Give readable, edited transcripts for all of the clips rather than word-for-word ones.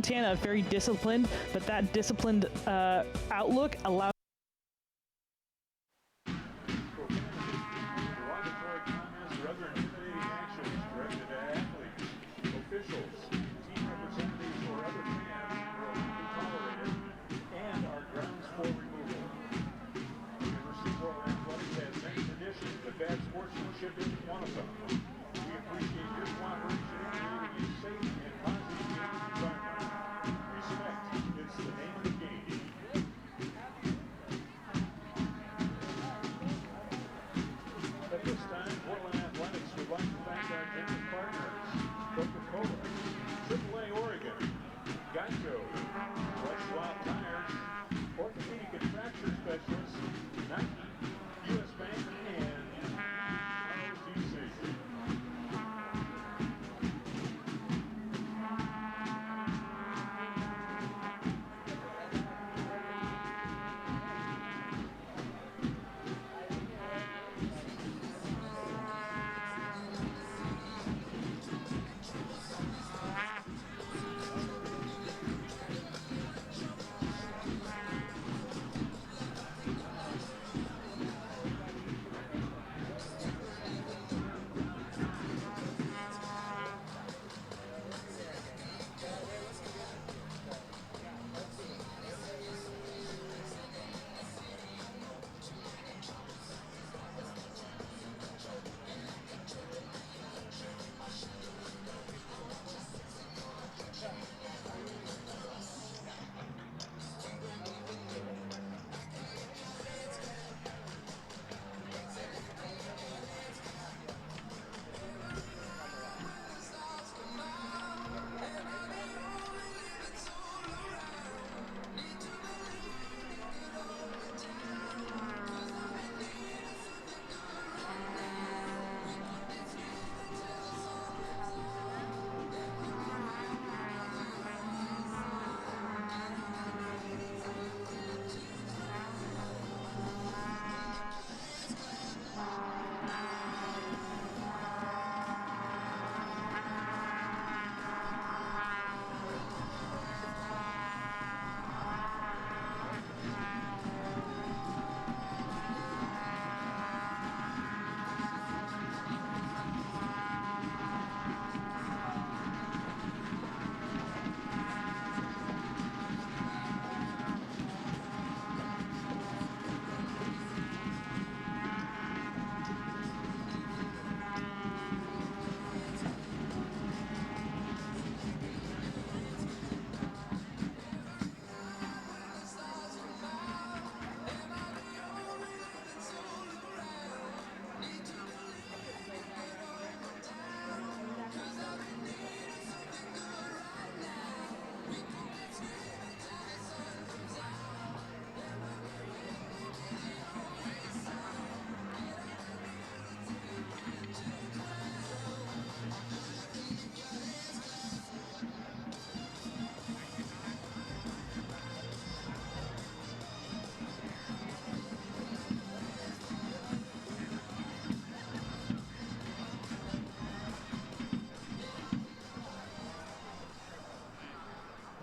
Montana very disciplined, but that disciplined outlook allows. Derogatory comments or other intimidating actions directed at athletes, officials, team representatives, or other fans will not be tolerated and are grounds for removal. University of Portland Athletics has many traditions, but bad sportsmanship isn't one of them. We appreciate your cooperation in creating a safe and positive game environment. Respect is the name of the game. At this time, Portland Athletics would like to thank our generous partners, Coca-Cola, AAA Oregon, Geico, West Wild Tires, Orthopedic and Fracture Specialists, Nike, U.S. Bank, and ROTC.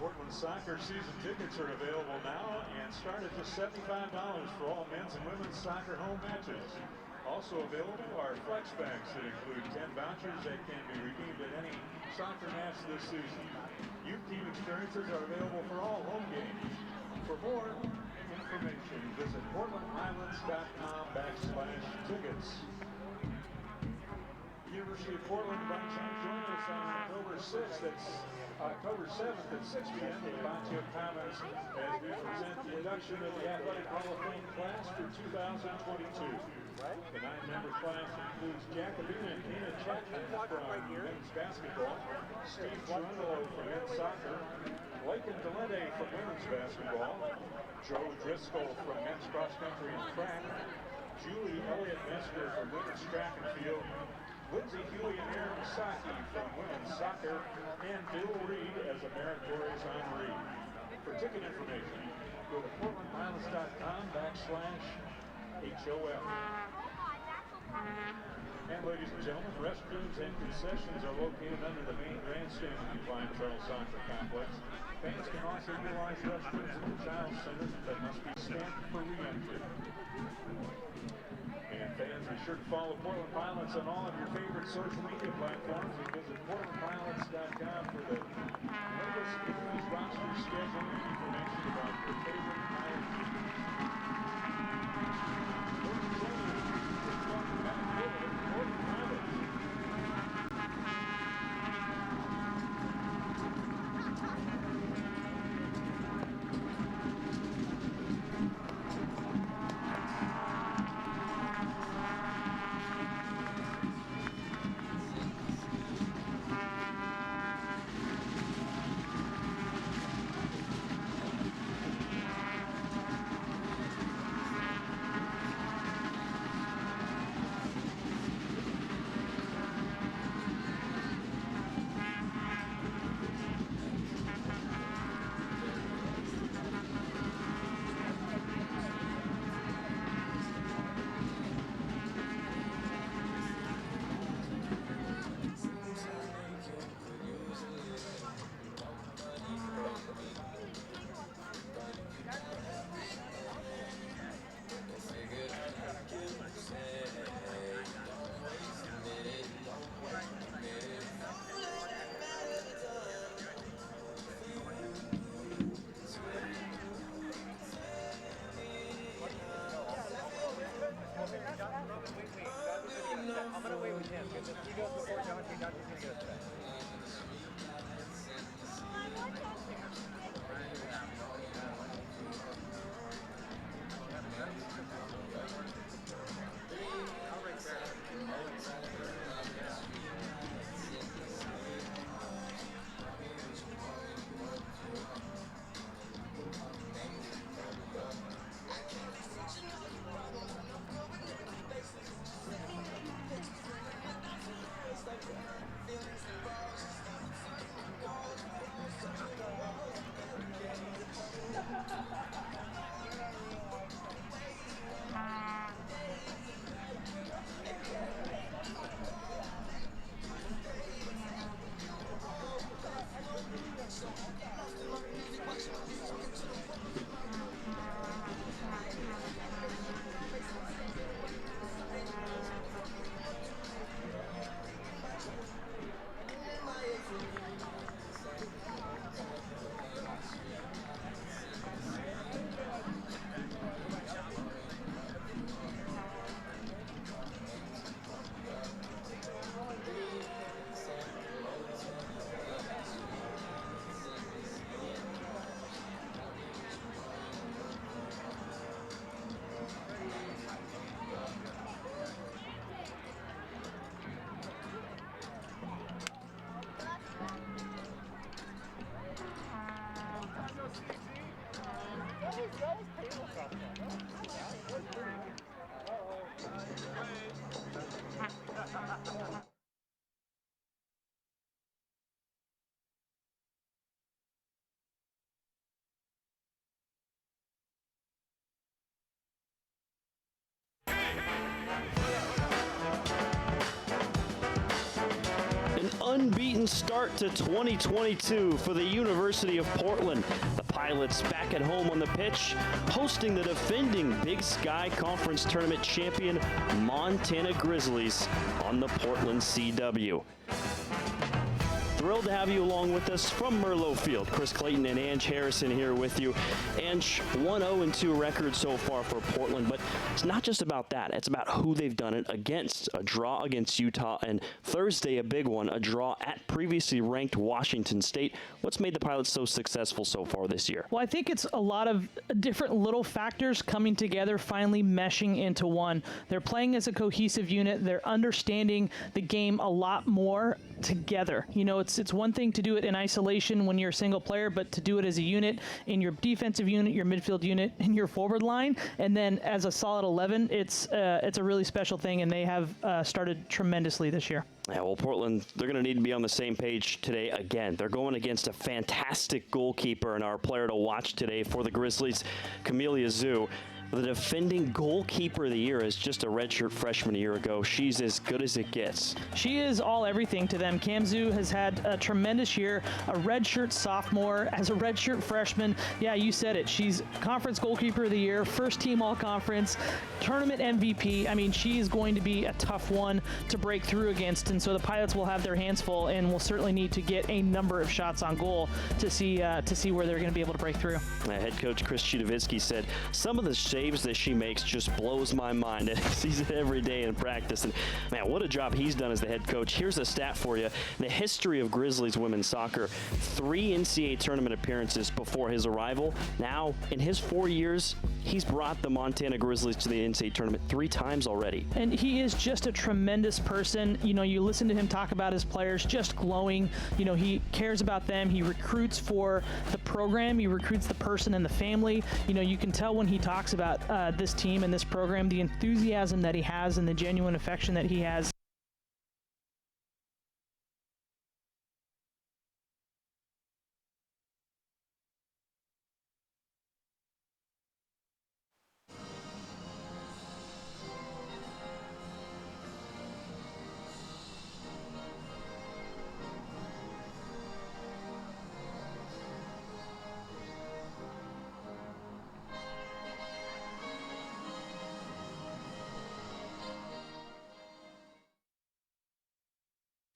Portland soccer season tickets are available now and start at just $75 for all men's and women's soccer home matches. Also available are flex bags that include 10 vouchers that can be redeemed at any soccer match this season. Youth team experiences are available for all home games. For more information, visit portlandhighlands.com/tickets. University of Portland invites you to join us on October 6th. That's October 7th at 6 p.m. at Boccia Commons as we present the induction of the Athletic Hall of Fame class for 2022. The 9-member class includes Jacobina and Dina Chapman from men's basketball, Steve Trundle from men's soccer, Lakin Delede from women's basketball, Joe Driscoll from men's cross country and track, Julie Elliott Mesker from women's track and field, Lindsay Huey and Aaron Saki from women's soccer, and Bill Reed as a meritorious honoree. For ticket information, go to portlandhighlands.com/HOF. And ladies and gentlemen, restrooms and concessions are located under the main grandstand of the Klein Charles Soccer Complex. Fans can also utilize restrooms at the Child Center that must be stamped for re-entry. And fans, be sure to follow Portland Pilots on all of your favorite social media platforms and visit PortlandPilots.com for the latest news, roster schedule, and information about your favorite pilot teams. Portland Pilots. I'm gonna wait with him because if he goes before John, John's gonna get us today. An unbeaten start to 2022 for the University of Portland. The Pilots back at home on the pitch, hosting the defending Big Sky Conference Tournament champion Montana Grizzlies on the Portland CW. Thrilled to have you along with us from Merlo Field. Chris Clayton and Ange Harrison here with you. Ange, 1-0-2 record so far for Portland, but it's not just about that. It's about who they've done it against. A draw against Utah, and Thursday a big one, a draw at previously ranked Washington State. What's made the Pilots so successful so far this year? Well, I think it's a lot of different little factors coming together, finally meshing into one. They're playing as a cohesive unit. They're understanding the game a lot more together. You know, it's one thing to do it in isolation when you're a single player, but to do it as a unit in your defensive unit, your midfield unit, and your forward line, and then as a solid 11, it's a really special thing, and they have started tremendously this year. Yeah, well, Portland, they're going to need to be on the same page today again. They're going against a fantastic goalkeeper and our player to watch today for the Grizzlies, Camelia Zhu. the defending goalkeeper of the year is just a redshirt freshman a year ago. She's as good as it gets. She is all everything to them. Cam Zhu has had a tremendous year, a redshirt sophomore, as a redshirt freshman. Yeah, you said it. She's conference goalkeeper of the year, first team all-conference, tournament MVP. I mean, she is going to be a tough one to break through against, and so the Pilots will have their hands full and will certainly need to get a number of shots on goal to see where they're going to be able to break through. Head coach Chris Chudovitsky said, some of the saves that she makes just blows my mind. He sees it every day in practice, and man, what a job he's done as the head coach. Here's a stat for you. The history of Grizzlies women's soccer, 3 NCAA tournament appearances before his arrival. Now, in his 4 years, he's brought the Montana Grizzlies to the NCAA tournament 3 times already. And he is just a tremendous person. You know, you listen to him talk about his players, just glowing. You know, he cares about them. He recruits for the program. He recruits the person and the family. You know, you can tell when he talks about this team and this program, the enthusiasm that he has and the genuine affection that he has.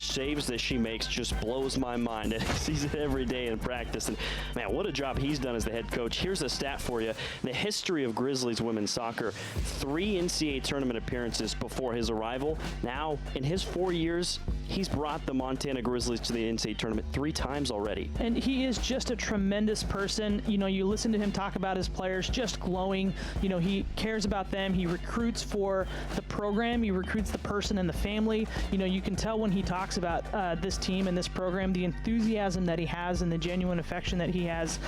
Saves that she makes just blows my mind. He sees it every day in practice, and man, what a job he's done as the head coach. Here's a stat for you. The history of Grizzlies women's soccer, 3 NCAA tournament appearances before his arrival. Now, in his 4 years, he's brought the Montana Grizzlies to the NCAA tournament 3 times already. And he is just a tremendous person. You know, you listen to him talk about his players, just glowing. You know, he cares about them. He recruits for the program. He recruits the person and the family. You know, you can tell when he talks about this team and this program, the enthusiasm that he has and the genuine affection that he has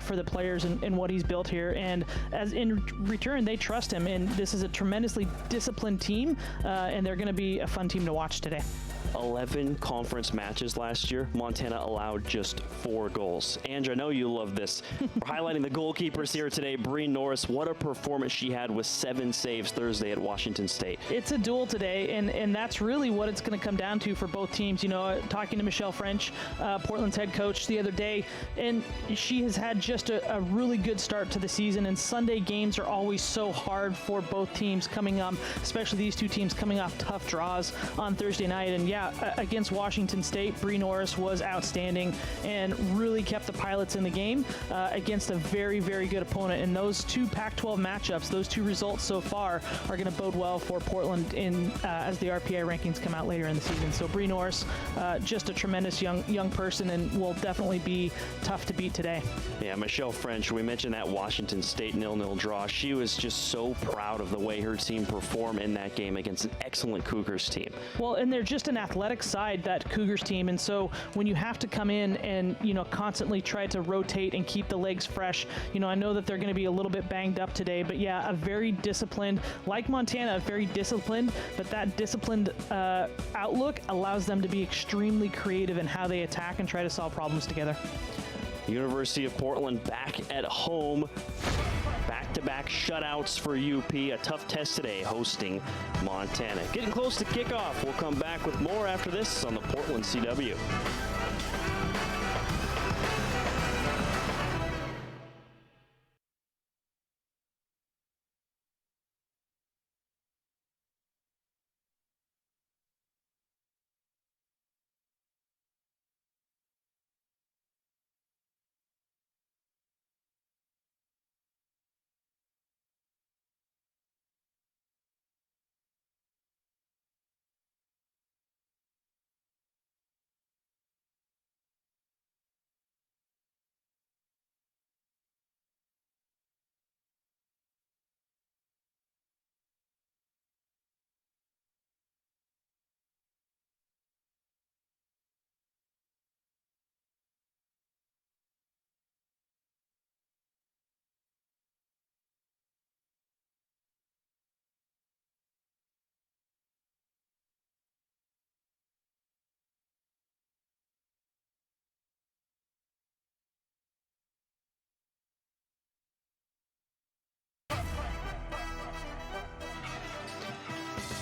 for the players and what he's built here. And as in return, they trust him. And this is a tremendously disciplined team, and they're going to be a fun team to watch today. 11 conference matches last year. Montana allowed just 4 goals. Andrew, I know you love this. We're highlighting the goalkeepers here today. Bree Norris, what a performance she had with 7 saves Thursday at Washington State. It's a duel today, and that's really what it's going to come down to for both teams. You know, talking to Michelle French, Portland's head coach, the other day, and she has had just a really good start to the season, and Sunday games are always so hard for both teams coming up, especially these two teams coming off tough draws on Thursday night. And yeah, against Washington State, Bree Norris was outstanding and really kept the Pilots in the game against a very, very good opponent. And those 2 Pac-12 matchups, those 2 results so far are going to bode well for Portland as the RPI rankings come out later in the season. So Bree Norris, just a tremendous young person, and will definitely be tough to beat today. Yeah, Michelle French, we mentioned that Washington State 0-0 draw. She was just so proud of the way her team performed in that game against an excellent Cougars team. Well, and they're just an athletic side, that Cougars team, and so when you have to come in and, you know, constantly try to rotate and keep the legs fresh, you know, I know that they're going to be a little bit banged up today, but yeah, a very disciplined, like Montana, very disciplined, but that disciplined outlook allows them to be extremely creative in how they attack and try to solve problems together. University of Portland back at home. Back-to-back shutouts for UP. A tough test today hosting Montana. Getting close to kickoff. We'll come back with more after this on the Portland CW.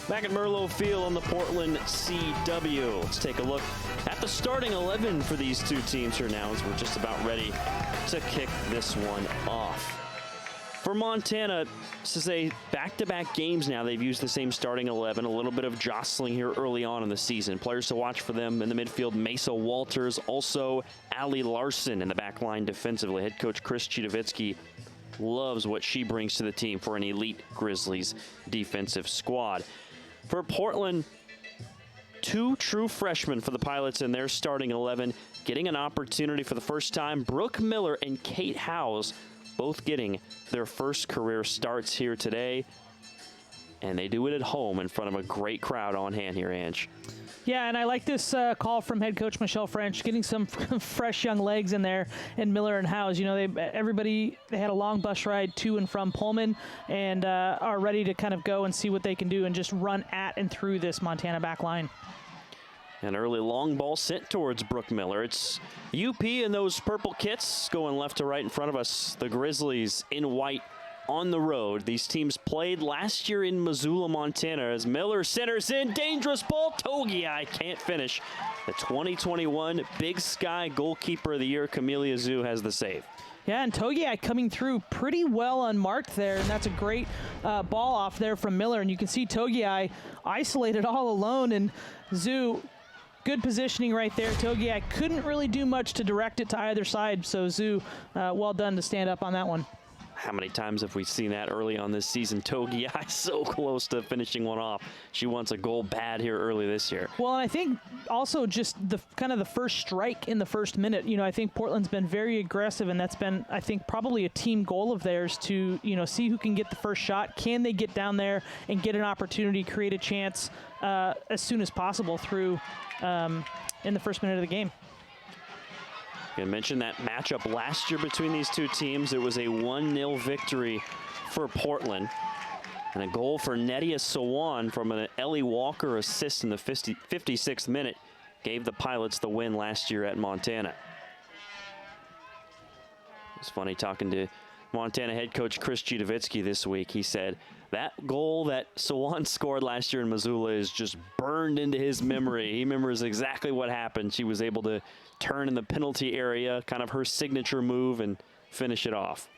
Back at Merlo Field on the Portland CW. Let's take a look at the starting 11 for these two teams here now as we're just about ready to kick this one off. For Montana, this is a back-to-back games now. They've used the same starting 11. A little bit of jostling here early on in the season. Players to watch for them in the midfield, Mesa Walters, also Allie Larson in the back line defensively. Head coach Chris Chudovitsky loves what she brings to the team for an elite Grizzlies defensive squad. For Portland, two true freshmen for the Pilots in their starting 11, getting an opportunity for the first time. Brooke Miller and Kate Howes both getting their first career starts here today. And they do it at home in front of a great crowd on hand here, Ange. Yeah, and I like this call from head coach Michelle French, getting some fresh young legs in there, and Miller and Howes. You know, they had a long bus ride to and from Pullman, and are ready to kind of go and see what they can do and just run at and through this Montana back line. An early long ball sent towards Brooke Miller. It's UP in those purple kits going left to right in front of us. The Grizzlies in white on the road. These teams played last year in Missoula, Montana, as Miller centers in. Dangerous ball. Togiai can't finish. The 2021 Big Sky Goalkeeper of the Year, Camelia Zhu, has the save. Yeah, and Togiai coming through pretty well unmarked there, and that's a great ball off there from Miller. And you can see Togiai isolated all alone, and Zhu, good positioning right there. Togiai couldn't really do much to direct it to either side, so Zhu, well done to stand up on that one. How many times have we seen that early on this season? Togiai so close to finishing one off. She wants a goal bad here early this year. Well, and I think also just the kind of the first strike in the first minute. You know, I think Portland's been very aggressive, and that's been, I think, probably a team goal of theirs to, you know, see who can get the first shot. Can they get down there and get an opportunity, create a chance as soon as possible through in the first minute of the game. I mentioned that matchup last year between these two teams. It was a 1-0 victory for Portland. And a goal for Nedia Sawan from an Ellie Walker assist in the 56th minute gave the Pilots the win last year at Montana. It's funny talking to Montana head coach Chris Chudovitsky this week. He said that goal that Sawan scored last year in Missoula is just burned into his memory. He remembers exactly what happened. She was able to turn in the penalty area, kind of her signature move, and finish it off.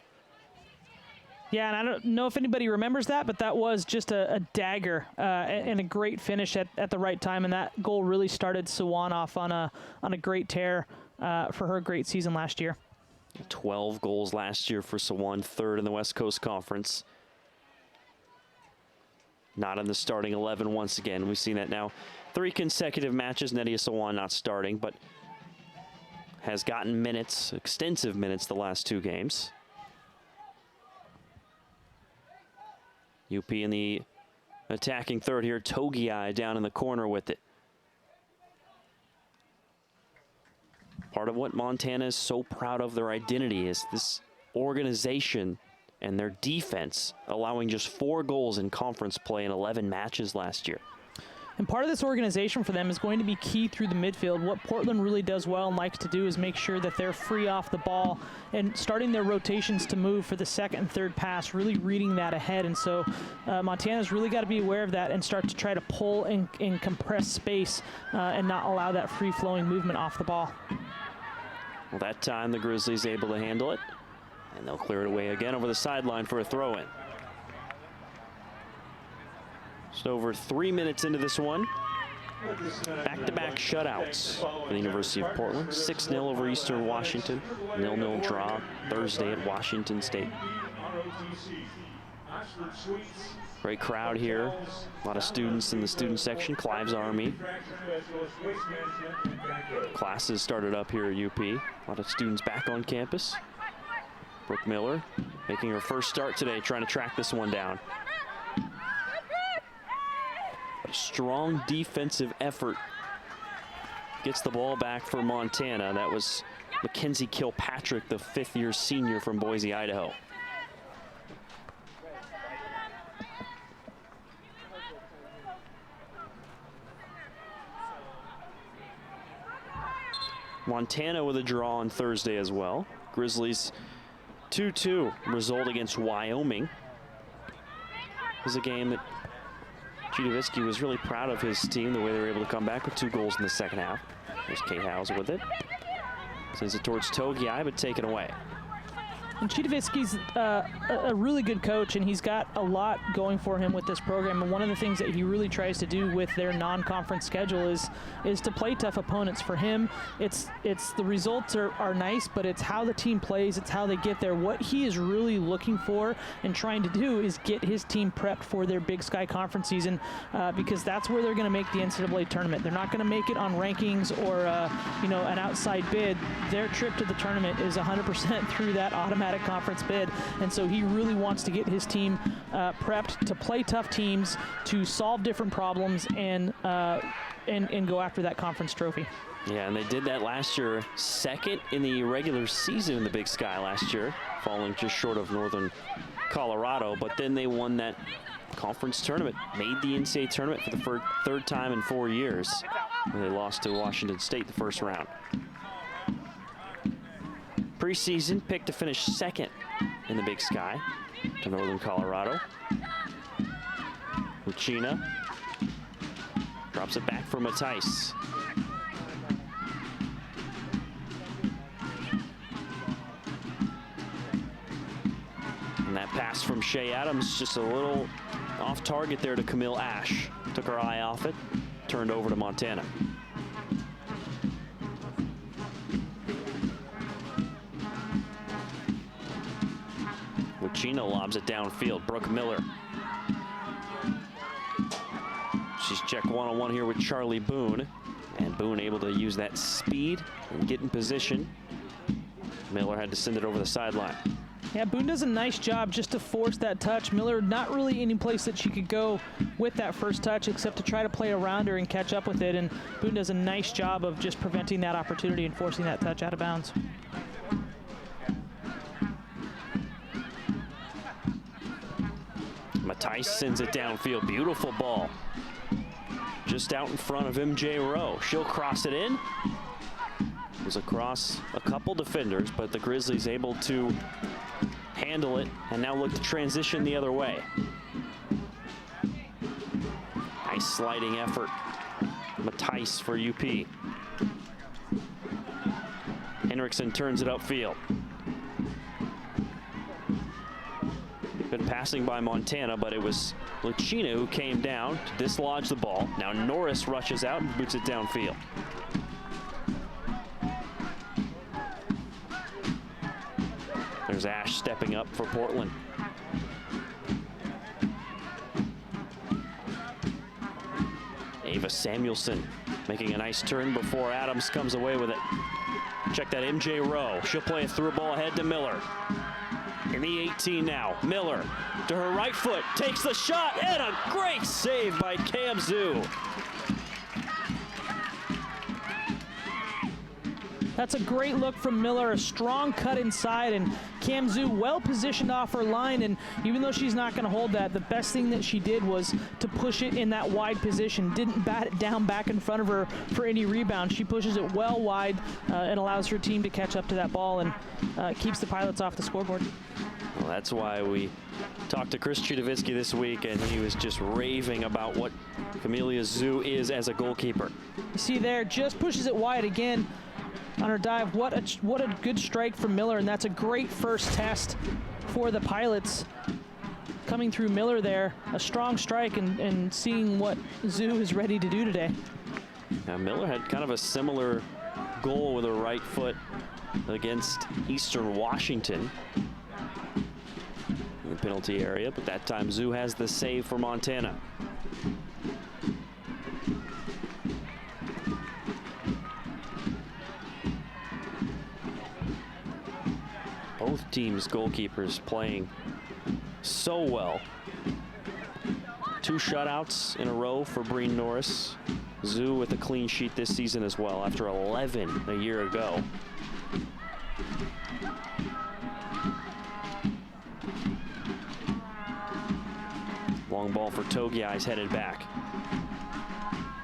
Yeah, and I don't know if anybody remembers that, but that was just a dagger and a great finish at the right time, and that goal really started Sawan off on a great tear for her great season last year. 12 goals last year for Sawan, third in the West Coast Conference. Not in the starting 11 once again. We've seen that now 3 consecutive matches. Nedia Sawan not starting, but has gotten minutes, extensive minutes, the last 2 games. UP in the attacking third here. Togiai down in the corner with it. Part of what Montana is so proud of their identity is this organization and their defense, allowing just 4 goals in conference play in 11 matches last year. And part of this organization for them is going to be key through the midfield. What Portland really does well and likes to do is make sure that they're free off the ball and starting their rotations to move for the second and third pass, really reading that ahead. And so Montana's really got to be aware of that and start to try to pull and compress space and not allow that free-flowing movement off the ball. Well, that time the Grizzlies able to handle it, and they'll clear it away again over the sideline for a throw-in. Just over 3 minutes into this one. Back-to-back shutouts for the University of Portland. 6-0 over Eastern Washington. 0-0 draw Thursday at Washington State. Great crowd here. A lot of students in the student section. Clive's Army. Classes started up here at UP. A lot of students back on campus. Brooke Miller making her first start today, trying to track this one down. A strong defensive effort gets the ball back for Montana. That was Mackenzie Kilpatrick, the 5th-year senior from Boise, Idaho. Montana with a draw on Thursday as well. Grizzlies 2-2 result against Wyoming. It was a game that Chudovitsky was really proud of his team, the way they were able to come back with 2 goals in the second half. There's Kate Howes with it. Sends it towards Togiai, but taken away. And Chudovitsky's a really good coach, and he's got a lot going for him with this program. And one of the things that he really tries to do with their non-conference schedule is to play tough opponents. For him, it's the results are nice, but it's how the team plays, it's how they get there. What he is really looking for and trying to do is get his team prepped for their Big Sky Conference season, because that's where they're going to make the NCAA tournament. They're not going to make it on rankings or an outside bid. Their trip to the tournament is 100% through that automatic conference bid, and so he really wants to get his team prepped to play tough teams, to solve different problems, and go after that conference trophy. Yeah, and they did that last year, second in the regular season in the Big Sky last year, falling just short of Northern Colorado, but then they won that conference tournament, made the NCAA tournament for the third time in 4 years, and they lost to Washington State the first round. Preseason picked to finish second in the Big Sky to Northern Colorado. Lucina drops it back for Matthijs. And that pass from Shea Adams, just a little off target there to Camille Ash. Took her eye off it, turned over to Montana. Chino lobs it downfield. Brooke Miller. She's checked one-on-one here with Charlie Boone. And Boone able to use that speed and get in position. Miller had to send it over the sideline. Yeah, Boone does a nice job just to force that touch. Miller, not really any place that she could go with that first touch except to try to play around her and catch up with it. And Boone does a nice job of just preventing that opportunity and forcing that touch out of bounds. Matthijs sends it downfield. Beautiful ball. Just out in front of MJ Rowe. She'll cross it in. It was across a couple defenders, but the Grizzlies able to handle it and now look to transition the other way. Nice sliding effort. Matthijs for UP. Henriksen turns it upfield. Been passing by Montana, but it was Lucina who came down to dislodge the ball. Now Norris rushes out and boots it downfield. There's Ash stepping up for Portland. Ava Samuelson making a nice turn before Adams comes away with it. Check that MJ Rowe. She'll play a through ball ahead to Miller. In the 18 now, Miller to her right foot, takes the shot, and a great save by Cam Zhu. That's a great look from Miller, a strong cut inside, and Cam Zhu well positioned off her line, and even though she's not going to hold that, the best thing that she did was to push it in that wide position, didn't bat it down back in front of her for any rebound. She pushes it well wide and allows her team to catch up to that ball and keeps the Pilots off the scoreboard. Well, that's why we talked to Chris Chudovitsky this week, and he was just raving about what Camelia Zhu is as a goalkeeper. You see there, just pushes it wide again on her dive. What a good strike from Miller, and that's a great first test for the Pilots. Coming through Miller there, a strong strike, and seeing what Zhu is ready to do today. Now Miller had kind of a similar goal with her right foot against Eastern Washington in the penalty area, but that time Zhu has the save for Montana. Both teams' goalkeepers playing so well. 2 shutouts in a row for Breen Norris. Zhu with a clean sheet this season as well, after 11 a year ago. Long ball for Togiai is headed back.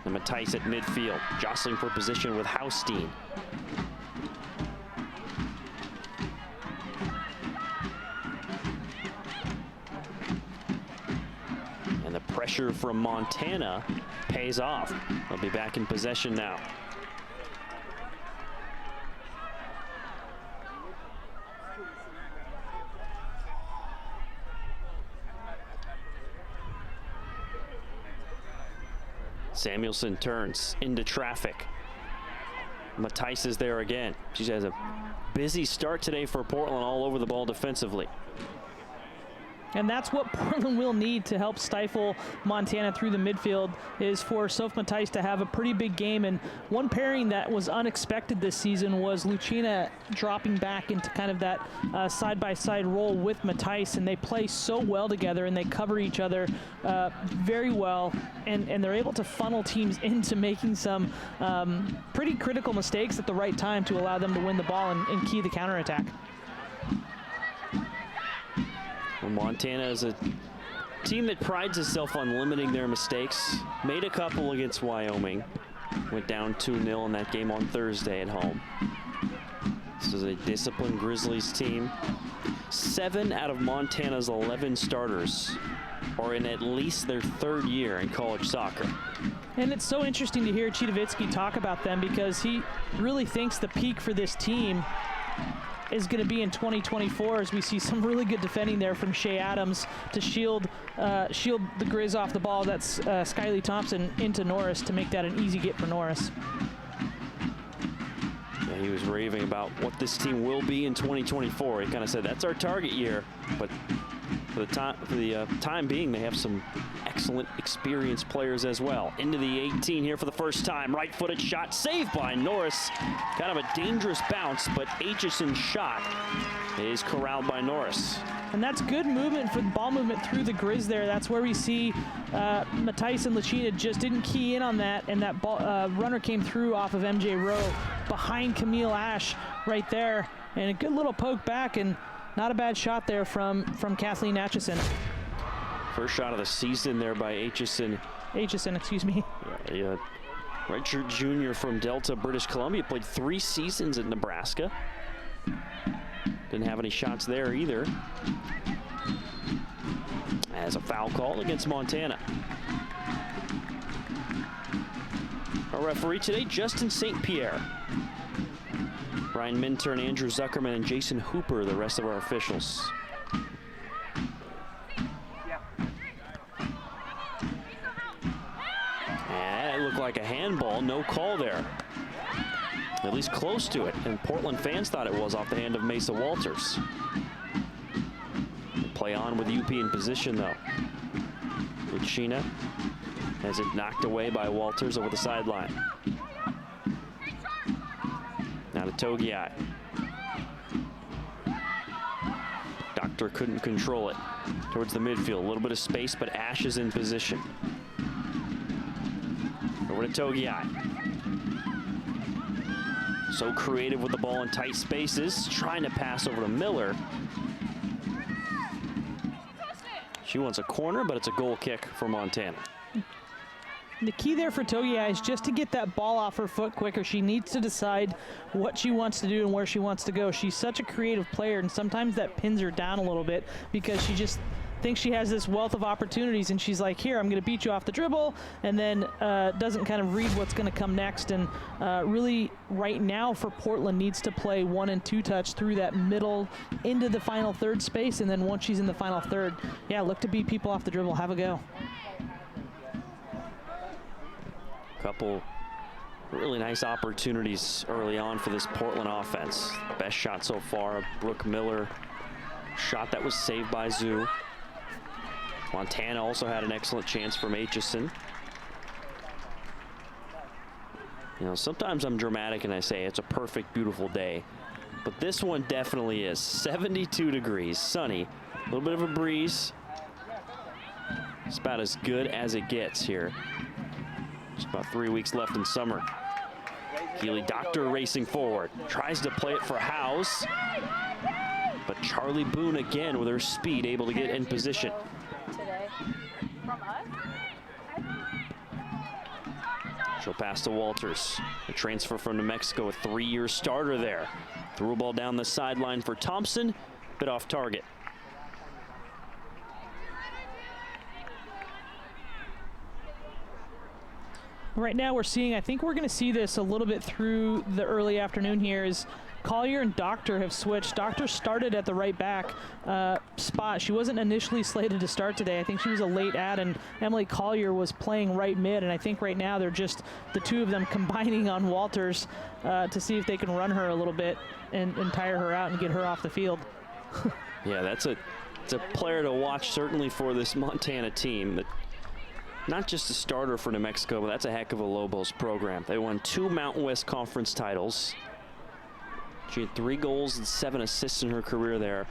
And Matthijs at midfield, jostling for position with Haustein. pressure from Montana pays off. They'll be back in possession now. Samuelson turns into traffic. Matthijs is there again. She has a busy start today for Portland, all over the ball defensively. And that's what Portland will need to help stifle Montana through the midfield, is for Soph Matthijs to have a pretty big game. And one pairing that was unexpected this season was Lucina dropping back into kind of that side-by-side role with Matthijs, and they play so well together and they cover each other very well, and they're able to funnel teams into making some pretty critical mistakes at the right time to allow them to win the ball and key the counterattack. Well, Montana is a team that prides itself on limiting their mistakes. Made a couple against Wyoming. Went down 2-0 in that game on Thursday at home. This is a disciplined Grizzlies team. 7 out of Montana's 11 starters are in at least their 3rd year in college soccer. And it's so interesting to hear Chidovitsky talk about them, because he really thinks the peak for this team is going to be in 2024, as we see some really good defending there from Shea Adams to shield the Grizz off the ball. That's Skyly Thompson into Norris to make that an easy get for Norris. Yeah, he was raving about what this team will be in 2024. He kind of said that's our target year, but for the time being, they have some excellent experienced players as well. Into the 18 here for the first time. Right-footed shot saved by Norris. Kind of a dangerous bounce, but Aitchison's shot is corralled by Norris. And that's good movement for the ball movement through the Grizz there. That's where we see Matthijs and Lucina just didn't key in on that, and that ball, runner came through off of MJ Rowe behind Camille Ash right there. And a good little poke back, and not a bad shot there from Kathleen Aitchison. First shot of the season there by Aitchison. Excuse me. Yeah, redshirt junior from Delta, British Columbia. Played 3 seasons at Nebraska. Didn't have any shots there either. As a foul call against Montana. Our referee today, Justin St. Pierre. Brian Minturn, Andrew Zuckerman, and Jason Hooper, the rest of our officials. And it looked like a handball, no call there. At least close to it, and Portland fans thought it was off the hand of Mesa Walters. Play on with UP in position though. Lucina has it knocked away by Walters over the sideline. Now to Togiai. Doctor couldn't control it towards the midfield. A little bit of space, but Ash is in position. Over to Togiai. So creative with the ball in tight spaces, trying to pass over to Miller. She wants a corner, but it's a goal kick for Montana. The key there for Togiai is just to get that ball off her foot quicker. She needs to decide what she wants to do and where she wants to go. She's such a creative player, and sometimes that pins her down a little bit because she just thinks she has this wealth of opportunities, and she's like, here, I'm going to beat you off the dribble, and then doesn't kind of read what's going to come next. And really, right now for Portland, needs to play 1 and 2 touch through that middle into the final third space, and then once she's in the final third, yeah, look to beat people off the dribble. Have a go. Couple really nice opportunities early on for this Portland offense. Best shot so far, Brooke Miller. Shot that was saved by Zoo. Montana also had an excellent chance from Aitchison. You know, sometimes I'm dramatic and I say it's a perfect, beautiful day. But this one definitely is. 72 degrees, sunny, a little bit of a breeze. It's about as good as it gets here. Just about 3 weeks left in summer. Keely Doctor racing forward. Tries to play it for Howes. But Charlie Boone again with her speed able to get in position. She'll pass to Walters. A transfer from New Mexico, a 3-year starter there. Threw a ball down the sideline for Thompson, bit off target. Right now we're seeing, I think we're going to see this a little bit through the early afternoon here, is Collier and Doctor have switched. Doctor started at the right back spot. She wasn't initially slated to start today. I think she was a late add, and Emily Collier was playing right mid, and I think right now they're just the two of them combining on Walters to see if they can run her a little bit and tire her out and get her off the field. Yeah, it's a player to watch certainly for this Montana team. But not just a starter for New Mexico, but that's a heck of a Lobos program. They won 2 Mountain West Conference titles. She had 3 goals and 7 assists in her career there.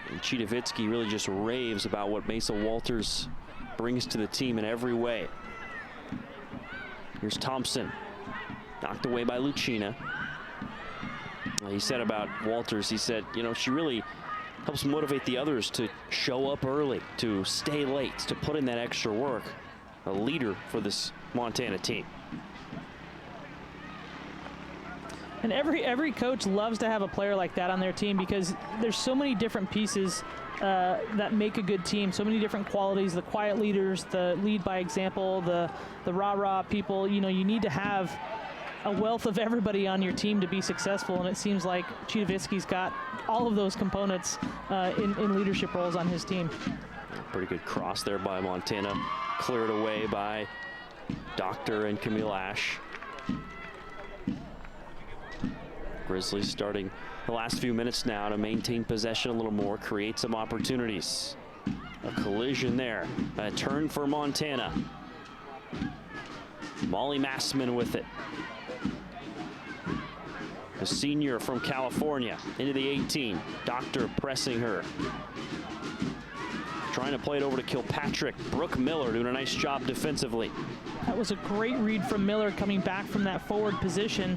And Chidavitsky really just raves about what Mesa Walters brings to the team in every way. Here's Thompson, knocked away by Lucina. He said about Walters, he said, you know, she really helps motivate the others to show up early, to stay late, to put in that extra work. A leader for this Montana team. And every coach loves to have a player like that on their team, because there's so many different pieces that make a good team, so many different qualities, the quiet leaders, the lead by example, the rah-rah people. You know, you need to have a wealth of everybody on your team to be successful, and it seems like Chidavitsky's got all of those components in leadership roles on his team. Pretty good cross there by Montana, cleared away by Doctor and Camille Ash. Grizzlies starting the last few minutes now to maintain possession a little more, create some opportunities. A collision there, a turn for Montana. Molly Massman with it. A senior from California into the 18. Doctor pressing her. Trying to play it over to Kilpatrick. Brooke Miller doing a nice job defensively. That was a great read from Miller coming back from that forward position.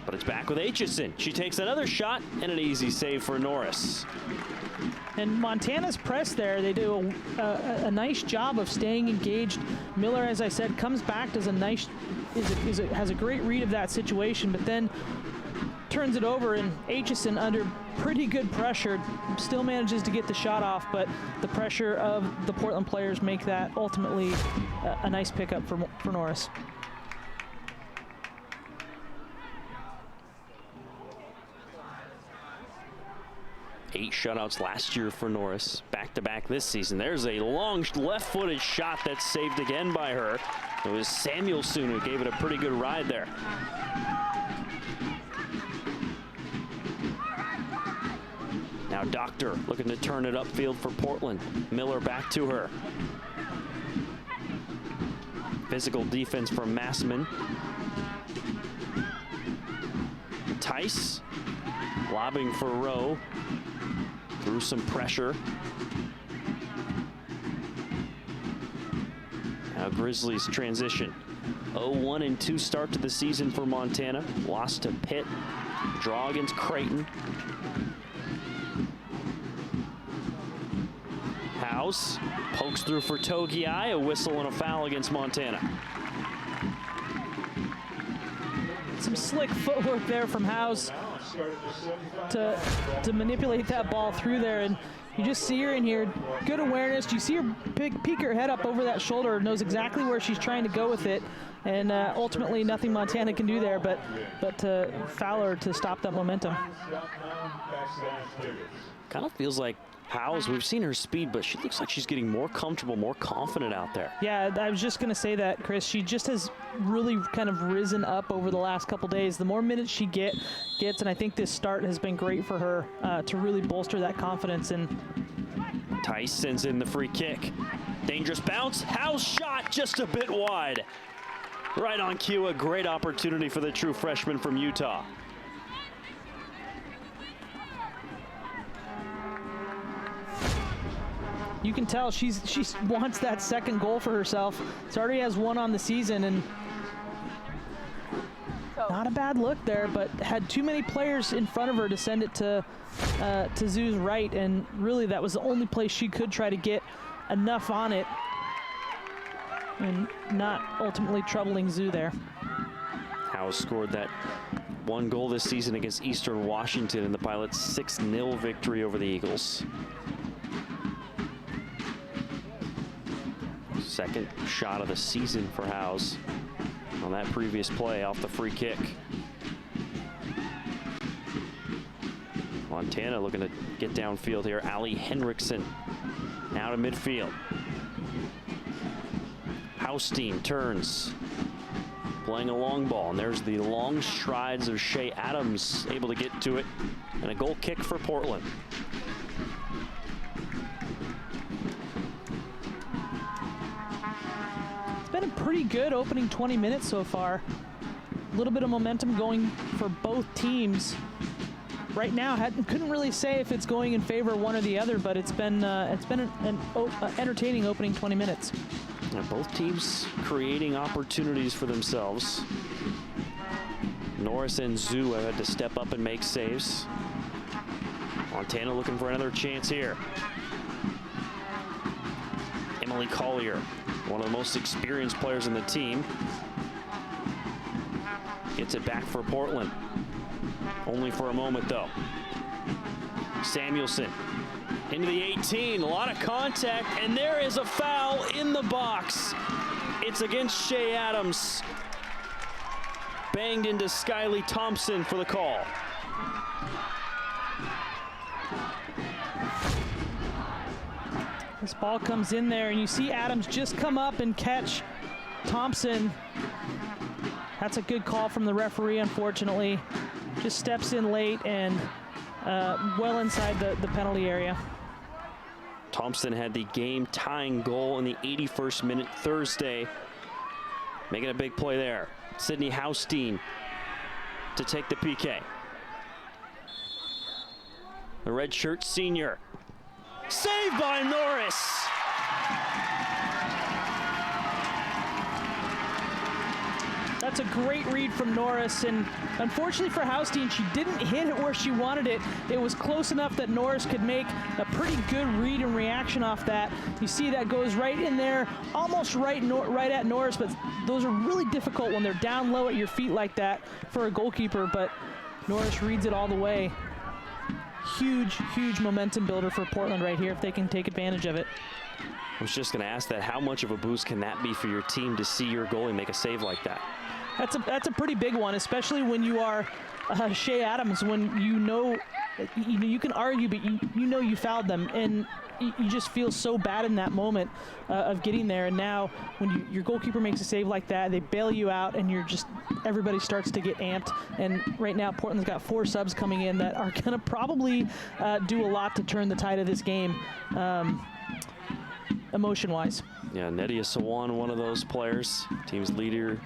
But it's back with Aitchison. She takes another shot and an easy save for Norris. And Montana's press there, they do a nice job of staying engaged. Miller, as I said, comes back, does a nice, has a great read of that situation, but then turns it over, and Aitchison, under pretty good pressure, still manages to get the shot off, but the pressure of the Portland players make that ultimately a nice pickup for Norris. Eight shutouts last year for Norris, back-to-back this season. There's a long left-footed shot that's saved again by her. It was Samuelson who gave it a pretty good ride there. Now Doctor looking to turn it upfield for Portland. Miller back to her. Physical defense from Massman. Tice lobbing for Rowe. Through some pressure. Now Grizzlies transition. 0-1-2 start to the season for Montana. Lost to Pitt. Draw against Creighton. House pokes through for Togiai. A whistle and a foul against Montana. Some slick footwork there from House to manipulate that ball through there, and you just see her in here, good awareness. You see her peek her head up over that shoulder, knows exactly where she's trying to go with it, and ultimately nothing Montana can do there but to foul her to stop that momentum. Kind of feels like Howes, we've seen her speed, but she looks like she's getting more comfortable, more confident out there. Yeah, I was just going to say that, Chris. She just has really kind of risen up over the last couple days. The more minutes she gets, and I think this start has been great for her to really bolster that confidence. And Tice sends in the free kick. Dangerous bounce. Howes shot just a bit wide. Right on cue, a great opportunity for the true freshman from Utah. you can tell she wants that second goal for herself. She already has one on the season, and not a bad look there, but had too many players in front of her to send it to Zoo's right, and really that was the only place she could try to get enough on it and not ultimately troubling Zoo there. Howes scored that one goal this season against Eastern Washington in the Pilots' 6-0 victory over the Eagles. Second shot of the season for Howes on that previous play off the free kick. Montana looking to get downfield here. Ali Henriksen now to midfield. Haustein turns, playing a long ball, and there's the long strides of Shea Adams, able to get to it, and a goal kick for Portland. It's been a pretty good opening 20 minutes so far. A little bit of momentum going for both teams. Right now, couldn't really say if it's going in favor of one or the other, but it's been an entertaining opening 20 minutes. Now both teams creating opportunities for themselves. Norris and Zhu have had to step up and make saves. Montana looking for another chance here. Emily Collier, one of the most experienced players in the team, gets it back for Portland. Only for a moment, though. Samuelson into the 18, a lot of contact, and there is a foul in the box. It's against Shea Adams. Banged into Skyly Thompson for the call. This ball comes in there, and you see Adams just come up and catch Thompson. That's a good call from the referee, unfortunately. Just steps in late and well inside the penalty area. Thompson had the game-tying goal in the 81st minute Thursday, making a big play there. Sydney Haustein to take the PK. The redshirt senior. Saved by Norris. That's a great read from Norris, and unfortunately for Haustein, she didn't hit it where she wanted it. It was close enough that Norris could make a pretty good read and reaction off that. You see that goes right in there, almost right at Norris, but those are really difficult when they're down low at your feet like that for a goalkeeper, but Norris reads it all the way. Huge, huge momentum builder for Portland right here if they can take advantage of it. I was just going to ask that. How much of a boost can that be for your team to see your goalie make a save like that? That's a pretty big one, especially when you are Shea Adams, when you know you can argue, but you know you fouled them, and you just feel so bad in that moment of getting there. And now when your goalkeeper makes a save like that, they bail you out, and everybody starts to get amped. And right now Portland's got 4 subs coming in that are going to probably do a lot to turn the tide of this game emotion-wise. Yeah, Nedia Sawan, one of those players, team's leader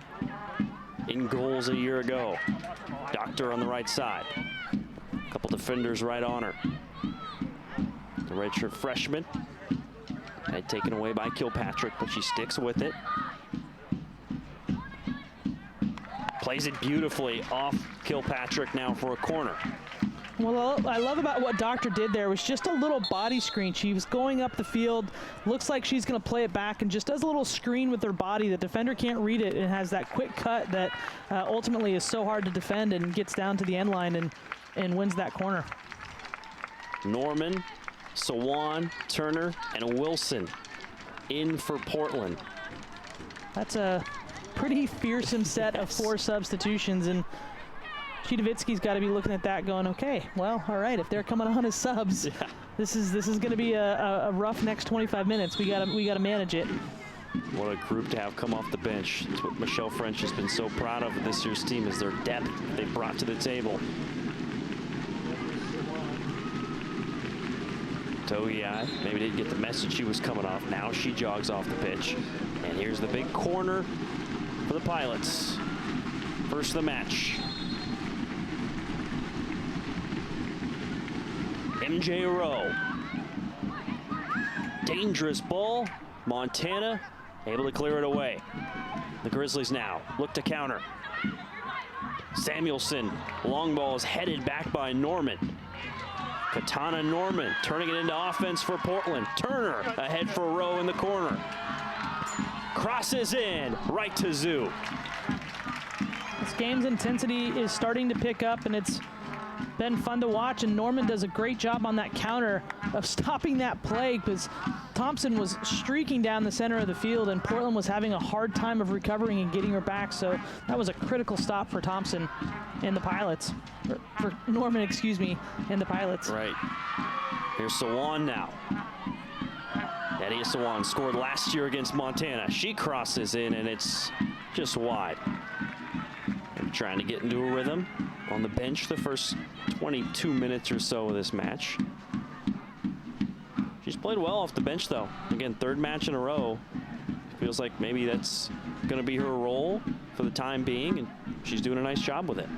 in goals a year ago. Doctor on the right side. A couple defenders right on her. The redshirt freshman. And taken away by Kilpatrick, but she sticks with it. Plays it beautifully off Kilpatrick now for a corner. Well, I love about what Doctor did there was just a little body screen. She was going up the field, looks like she's going to play it back, and just does a little screen with her body. The defender can't read it, and has that quick cut that ultimately is so hard to defend, and gets down to the end line and wins that corner. Norman, Sawan, Turner, and Wilson in for Portland. That's a pretty fearsome set of 4 substitutions, and Chidovitsky's got to be looking at that going, okay, well, all right, if they're coming on as subs, Yeah. this is going to be a rough next 25 minutes. We got to manage it. What a group to have come off the bench. It's what Michelle French has been so proud of this year's team, is their depth they brought to the table. Togiai maybe didn't get the message she was coming off. Now she jogs off the pitch. And here's the big corner for the Pilots. First of the match. MJ Rowe. Dangerous ball. Montana able to clear it away. The Grizzlies now look to counter. Samuelson, long ball is headed back by Norman. Katana Norman turning it into offense for Portland. Turner ahead for Rowe in the corner. Crosses in, right to Zhu. This game's intensity is starting to pick up, and it's been fun to watch, and Norman does a great job on that counter of stopping that play because Thompson was streaking down the center of the field and Portland was having a hard time of recovering and getting her back. So that was a critical stop for Thompson and the Pilots, or for Norman, excuse me, and the Pilots. Right. Here's Sawan now. Nadia Sawan scored last year against Montana. She crosses in and it's just wide. And trying to get into a rhythm on the bench the first 22 minutes or so of this match. She's played well off the bench though. Again, third match in a row. Feels like maybe that's going to be her role for the time being, and she's doing a nice job with it.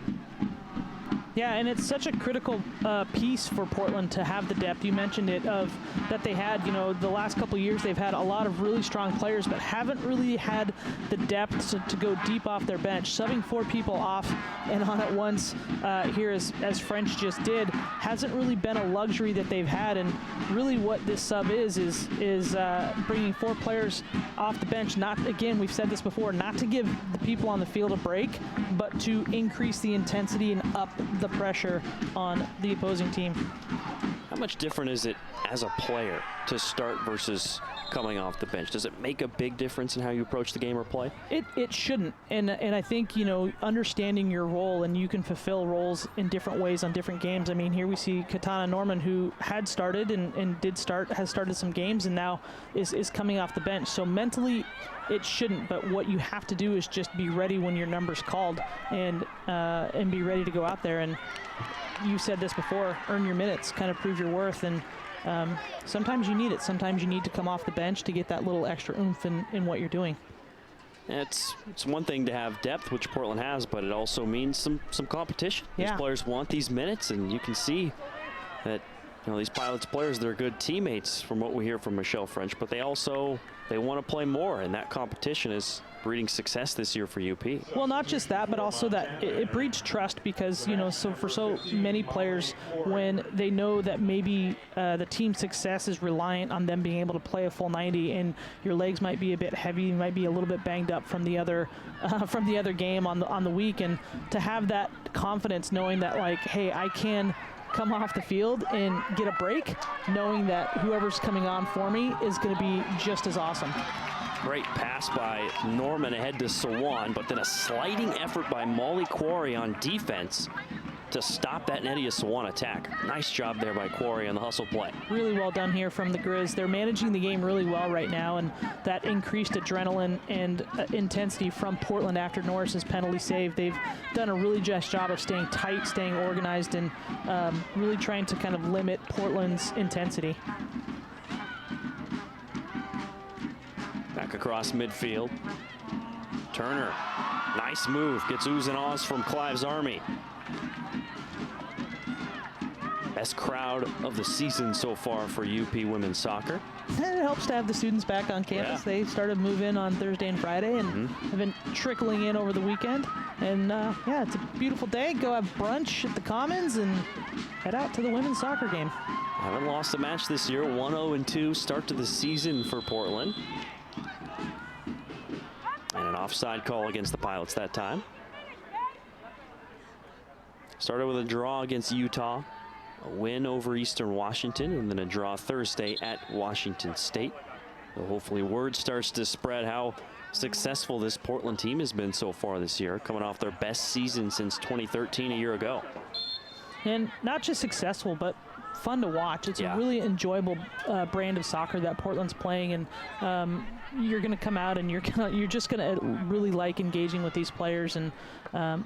Yeah, and it's such a critical piece for Portland to have the depth. You mentioned it, of that they had, you know, the last couple of years they've had a lot of really strong players, but haven't really had the depth to go deep off their bench. Subbing 4 people off and on at once here as French just did hasn't really been a luxury that they've had. And really what this sub is bringing 4 players off the bench. Not, again, we've said this before, not to give the people on the field a break, but to increase the intensity and up the pressure on the opposing team. How much different is it as a player to start versus coming off the bench? Does it make a big difference in how you approach the game or play? It shouldn't, and I think, you know, understanding your role, and you can fulfill roles in different ways on different games. I mean, here we see Katana Norman, who had started and has started some games and now is coming off the bench. So mentally it shouldn't, but what you have to do is just be ready when your number's called and be ready to go out there. And you said this before, earn your minutes, kind of prove your worth. And sometimes you need it. Sometimes you need to come off the bench to get that little extra oomph in what you're doing. It's one thing to have depth, which Portland has, but it also means some competition. Yeah. These players want these minutes, and you can see that, you know, these Pilots players, they're good teammates from what we hear from Michelle French, but they want to play more, and that competition is breeding success this year for UP. Well, not just that, but also that it breeds trust, because, you know, so for so many players, when they know that maybe the team's success is reliant on them being able to play a full 90, and your legs might be a bit heavy, you might be a little bit banged up from the other game on the week, and to have that confidence, knowing that, like, hey, I can come off the field and get a break, knowing that whoever's coming on for me is going to be just as awesome. Great pass by Norman ahead to Sawan, but then a sliding effort by Molly Quarry on defense to stop that Nadia Sawan attack. Nice job there by Quarry on the hustle play. Really well done here from the Grizz. They're managing the game really well right now, and that increased adrenaline and intensity from Portland after Norris's penalty save. They've done a really just job of staying tight, staying organized, and really trying to kind of limit Portland's intensity. Back across midfield. Turner, nice move, gets oohs and ahs from Clive's Army. Best crowd of the season so far for UP women's soccer. And it helps to have the students back on campus. Yeah. They started moving on Thursday and Friday, and have been trickling in over the weekend. And yeah, it's a beautiful day. Go have brunch at the Commons and head out to the women's soccer game. Haven't lost a match this year. 1-0-2 start to the season for Portland. And an offside call against the Pilots that time. Started with a draw against Utah, a win over Eastern Washington, and then a draw Thursday at Washington State. So hopefully word starts to spread how successful this Portland team has been so far this year, coming off their best season since 2013 a year ago. And not just successful, but fun to watch. It's a really enjoyable brand of soccer that Portland's playing, and you're going to come out and you're just going to really like engaging with these players, and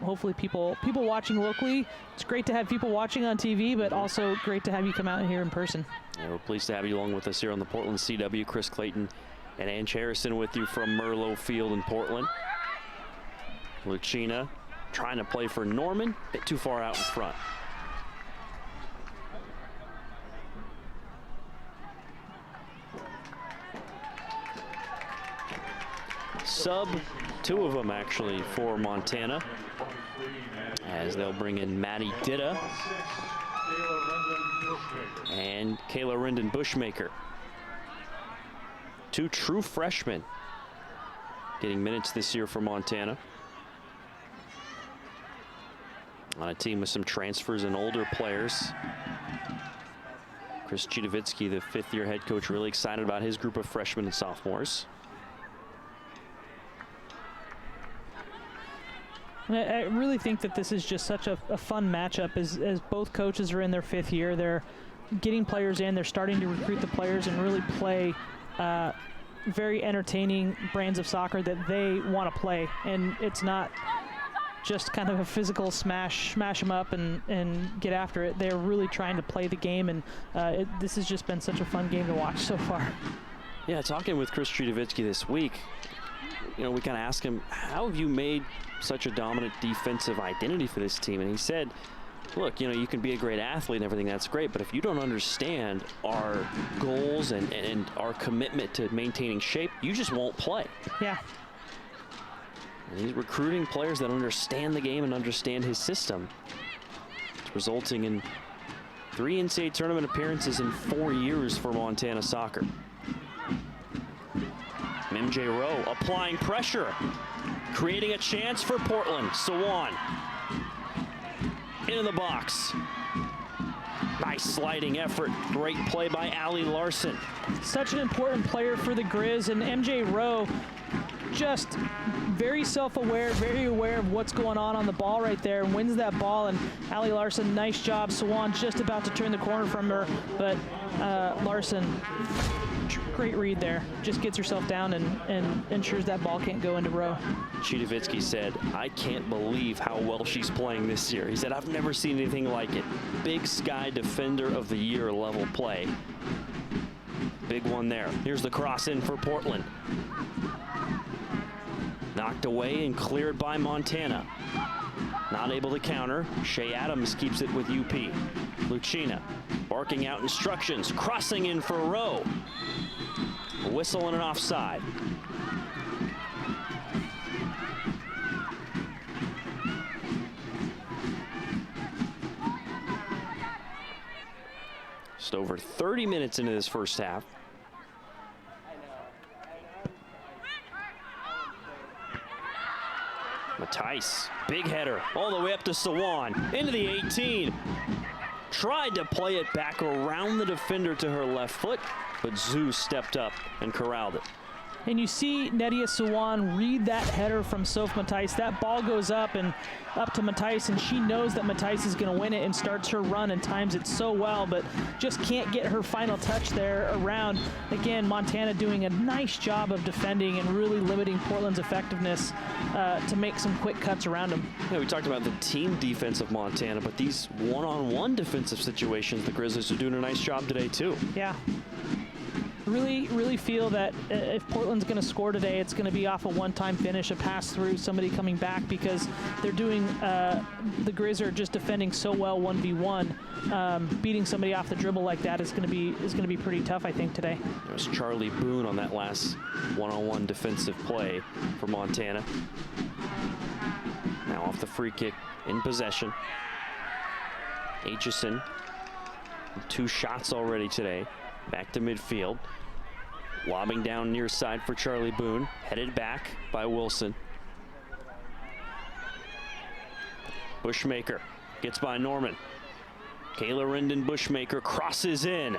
hopefully people watching locally. It's great to have people watching on TV, but also great to have you come out here in person. Yeah, we're pleased to have you along with us here on the Portland CW. Chris Clayton and Ange Harrison with you from Merlo Field in Portland. Lucina trying to play for Norman, a bit too far out in front. Sub, 2 of them actually for Montana, as they'll bring in Maddie Ditta and Kayla Rendon Bushmaker. 2 true freshmen getting minutes this year for Montana. On a team with some transfers and older players. Chris Chudovitsky, the fifth-year head coach, really excited about his group of freshmen and sophomores. I really think that this is just such a fun matchup as both coaches are in their fifth year. They're getting players in, they're starting to recruit the players and really play very entertaining brands of soccer that they want to play. And it's not just kind of a physical smash them up and get after it. They're really trying to play the game, and this has just been such a fun game to watch so far. Yeah, talking with Chris Chudovitsky this week, we kind of asked him, how have you made such a dominant defensive identity for this team? And he said, look, you can be a great athlete and everything, that's great, but if you don't understand our goals and our commitment to maintaining shape, you just won't play. Yeah. And he's recruiting players that understand the game and understand his system. It's resulting in 3 NCAA tournament appearances in 4 years for Montana soccer. MJ Rowe applying pressure, creating a chance for Portland. Sawan into the box. Nice sliding effort. Great play by Allie Larson. Such an important player for the Grizz, and MJ Rowe just very self-aware, very aware of what's going on the ball right there, and wins that ball. And Allie Larson, nice job. Sawan just about to turn the corner from her, but Larson, great read there. Just gets herself down and ensures that ball can't go into Rowe. Chudovitsky said, I can't believe how well she's playing this year. He said, I've never seen anything like it. Big Sky Defender of the Year level play. Big one there. Here's the cross in for Portland. Knocked away and cleared by Montana. Not able to counter. Shea Adams keeps it with UP. Lucina barking out instructions. Crossing in for Rowe. A whistle and an offside. Just over 30 minutes into this first half. Matthijs, big header, all the way up to Sawan, into the 18. Tried to play it back around the defender to her left foot, but Zeus stepped up and corralled it. And you see Nedia Sawan read that header from Soph Matthijs. That ball goes up to Matthijs, and she knows that Matthijs is going to win it and starts her run and times it so well, but just can't get her final touch there around. Again, Montana doing a nice job of defending and really limiting Portland's effectiveness to make some quick cuts around them. Yeah, we talked about the team defense of Montana, but these one-on-one defensive situations, the Grizzlies are doing a nice job today too. Yeah. Really feel that if Portland's going to score today, it's going to be off a one-time finish, a pass through, somebody coming back, because they're doing the Grizz are just defending so well 1v1. Beating somebody off the dribble like that is going to be pretty tough, I think, today. There's Charlie Boone on that last one-on-one defensive play for Montana. Now off the free kick, in possession. Aitchison, 2 shots already today. Back to midfield. Lobbing down near side for Charlie Boone. Headed back by Wilson. Bushmaker gets by Norman. Kayla Rendon Bushmaker crosses in.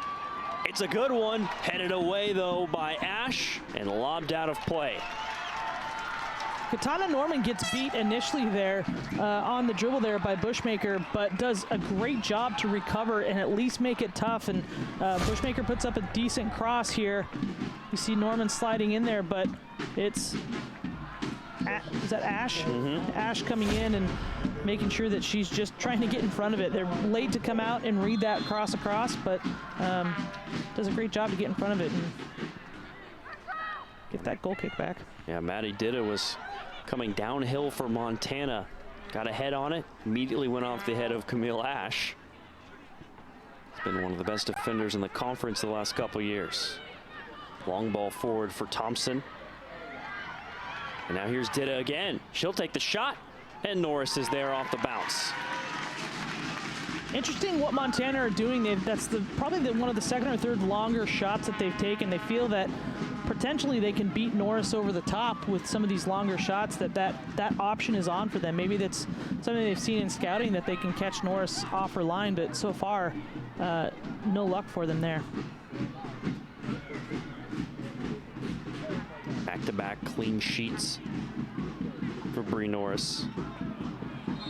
It's a good one. Headed away though by Ash and lobbed out of play. Katana Norman gets beat initially there on the dribble there by Bushmaker, but does a great job to recover and at least make it tough. And Bushmaker puts up a decent cross here. You see Norman sliding in there, but it's, is that Ash? Mm-hmm. Ash coming in and making sure that she's just trying to get in front of it. They're late to come out and read that cross across, but does a great job to get in front of it and get that goal kick back. Yeah, Maddie Ditta was coming downhill for Montana. Got a head on it, immediately went off the head of Camille Ash. He's been one of the best defenders in the conference the last couple years. Long ball forward for Thompson. And now here's Ditta again. She'll take the shot, and Norris is there off the bounce. Interesting what Montana are doing. That's probably one of the second or third longer shots that they've taken. They feel that potentially they can beat Norris over the top with some of these longer shots. That option is on for them. Maybe that's something they've seen in scouting, that they can catch Norris off her line, but so far, no luck for them there. Back-to-back clean sheets for Bree Norris.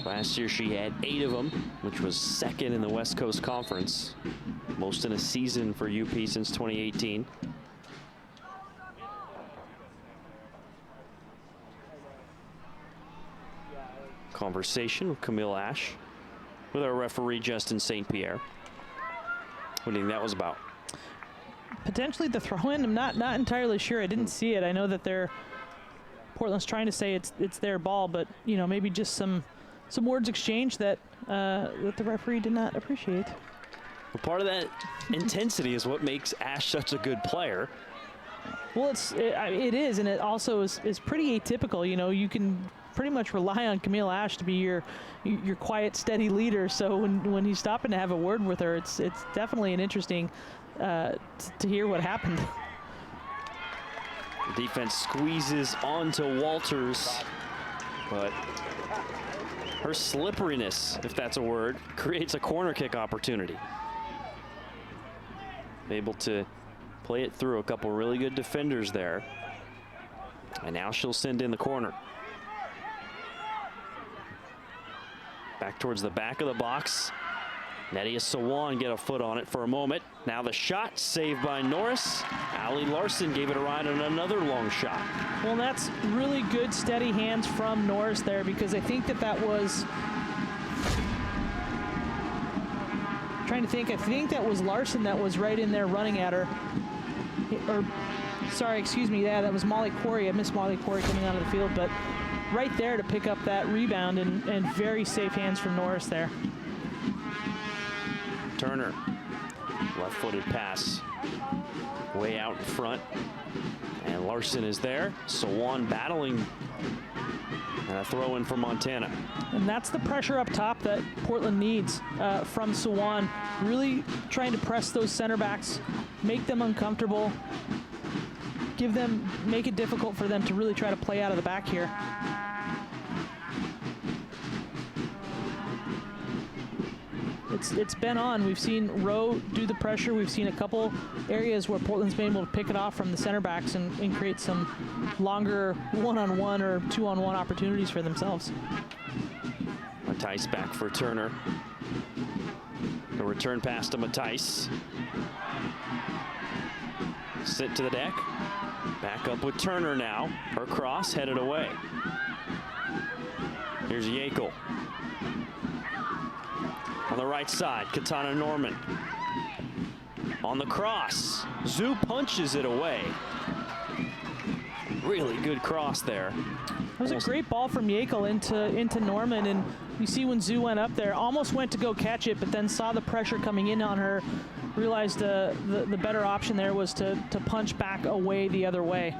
Last year she had 8 of them, which was second in the West Coast Conference. Most in a season for UP since 2018. Conversation with Camille Ash with our referee Justin St. Pierre. What do you think that was about? Potentially the throw-in. I'm not entirely sure. I didn't see it. I know that Portland's trying to say it's their ball, but you know, maybe just some words exchanged that the referee did not appreciate. Well, part of that intensity is what makes Ash such a good player. Well, it is, and it also is pretty atypical. You know, you can pretty much rely on Camille Ash to be your quiet, steady leader. So when he's stopping to have a word with her, it's definitely an interesting to hear what happened. The defense squeezes onto Walters, but her slipperiness, if that's a word, creates a corner kick opportunity. Able to play it through a couple really good defenders there. And now she'll send in the corner. Back towards the back of the box. Nadia Sawan get a foot on it for a moment. Now the shot saved by Norris. Allie Larson gave it a ride on another long shot. Well, that's really good steady hands from Norris there, because I think that was, trying to think, I think that was Larson that was right in there running at her. Or, sorry, excuse me, yeah, that was Molly Quarry. I missed Molly Quarry coming out of the field, but right there to pick up that rebound, and very safe hands from Norris there. Turner, left-footed pass, way out in front, and Larson is there. Sawan battling, and a throw in for Montana. And that's the pressure up top that Portland needs from Sawan. Really trying to press those center backs, make them uncomfortable, make it difficult for them to really try to play out of the back here. It's been on. We've seen Rowe do the pressure. We've seen a couple areas where Portland's been able to pick it off from the center backs and create some longer one-on-one or two-on-one opportunities for themselves. Matthijs back for Turner. A return pass to Matthijs. Sit to the deck. Back up with Turner now. Her cross headed away. Here's Yakel. On the right side, Katana Norman. On the cross, Zoo punches it away. Really good cross there. That was a great ball from Yakel into Norman, and you see when Zoo went up there, almost went to go catch it, but then saw the pressure coming in on her, realized the better option there was to punch back away the other way.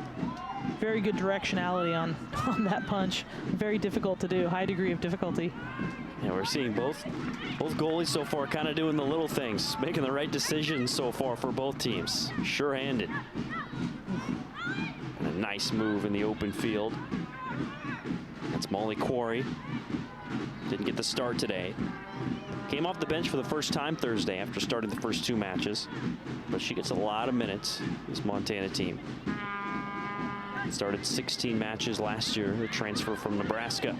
Very good directionality on that punch. Very difficult to do, high degree of difficulty. Yeah, we're seeing both goalies so far kind of doing the little things, making the right decisions so far for both teams. Sure-handed. And a nice move in the open field. That's Molly Quarry. Didn't get the start today. Came off the bench for the first time Thursday after starting the first 2 matches. But she gets a lot of minutes, this Montana team. Started 16 matches last year, the transfer from Nebraska.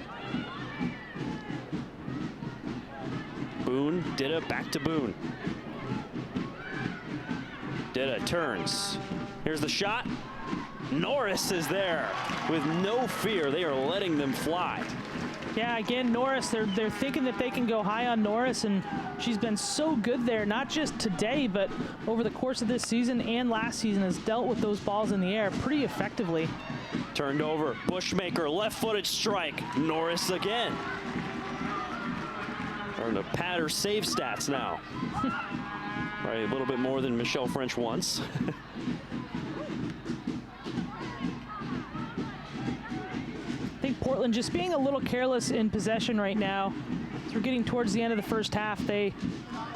Boone, Dida, back to Boone. Dida turns. Here's the shot. Norris is there with no fear. They are letting them fly. Yeah, again, Norris, they're thinking that they can go high on Norris, and she's been so good there, not just today, but over the course of this season and last season, has dealt with those balls in the air pretty effectively. Turned over, Bushmaker, left-footed strike. Norris again. Starting to pad her save stats now. Probably a little bit more than Michelle French once. I think Portland just being a little careless in possession right now. As we're getting towards the end of the first half, they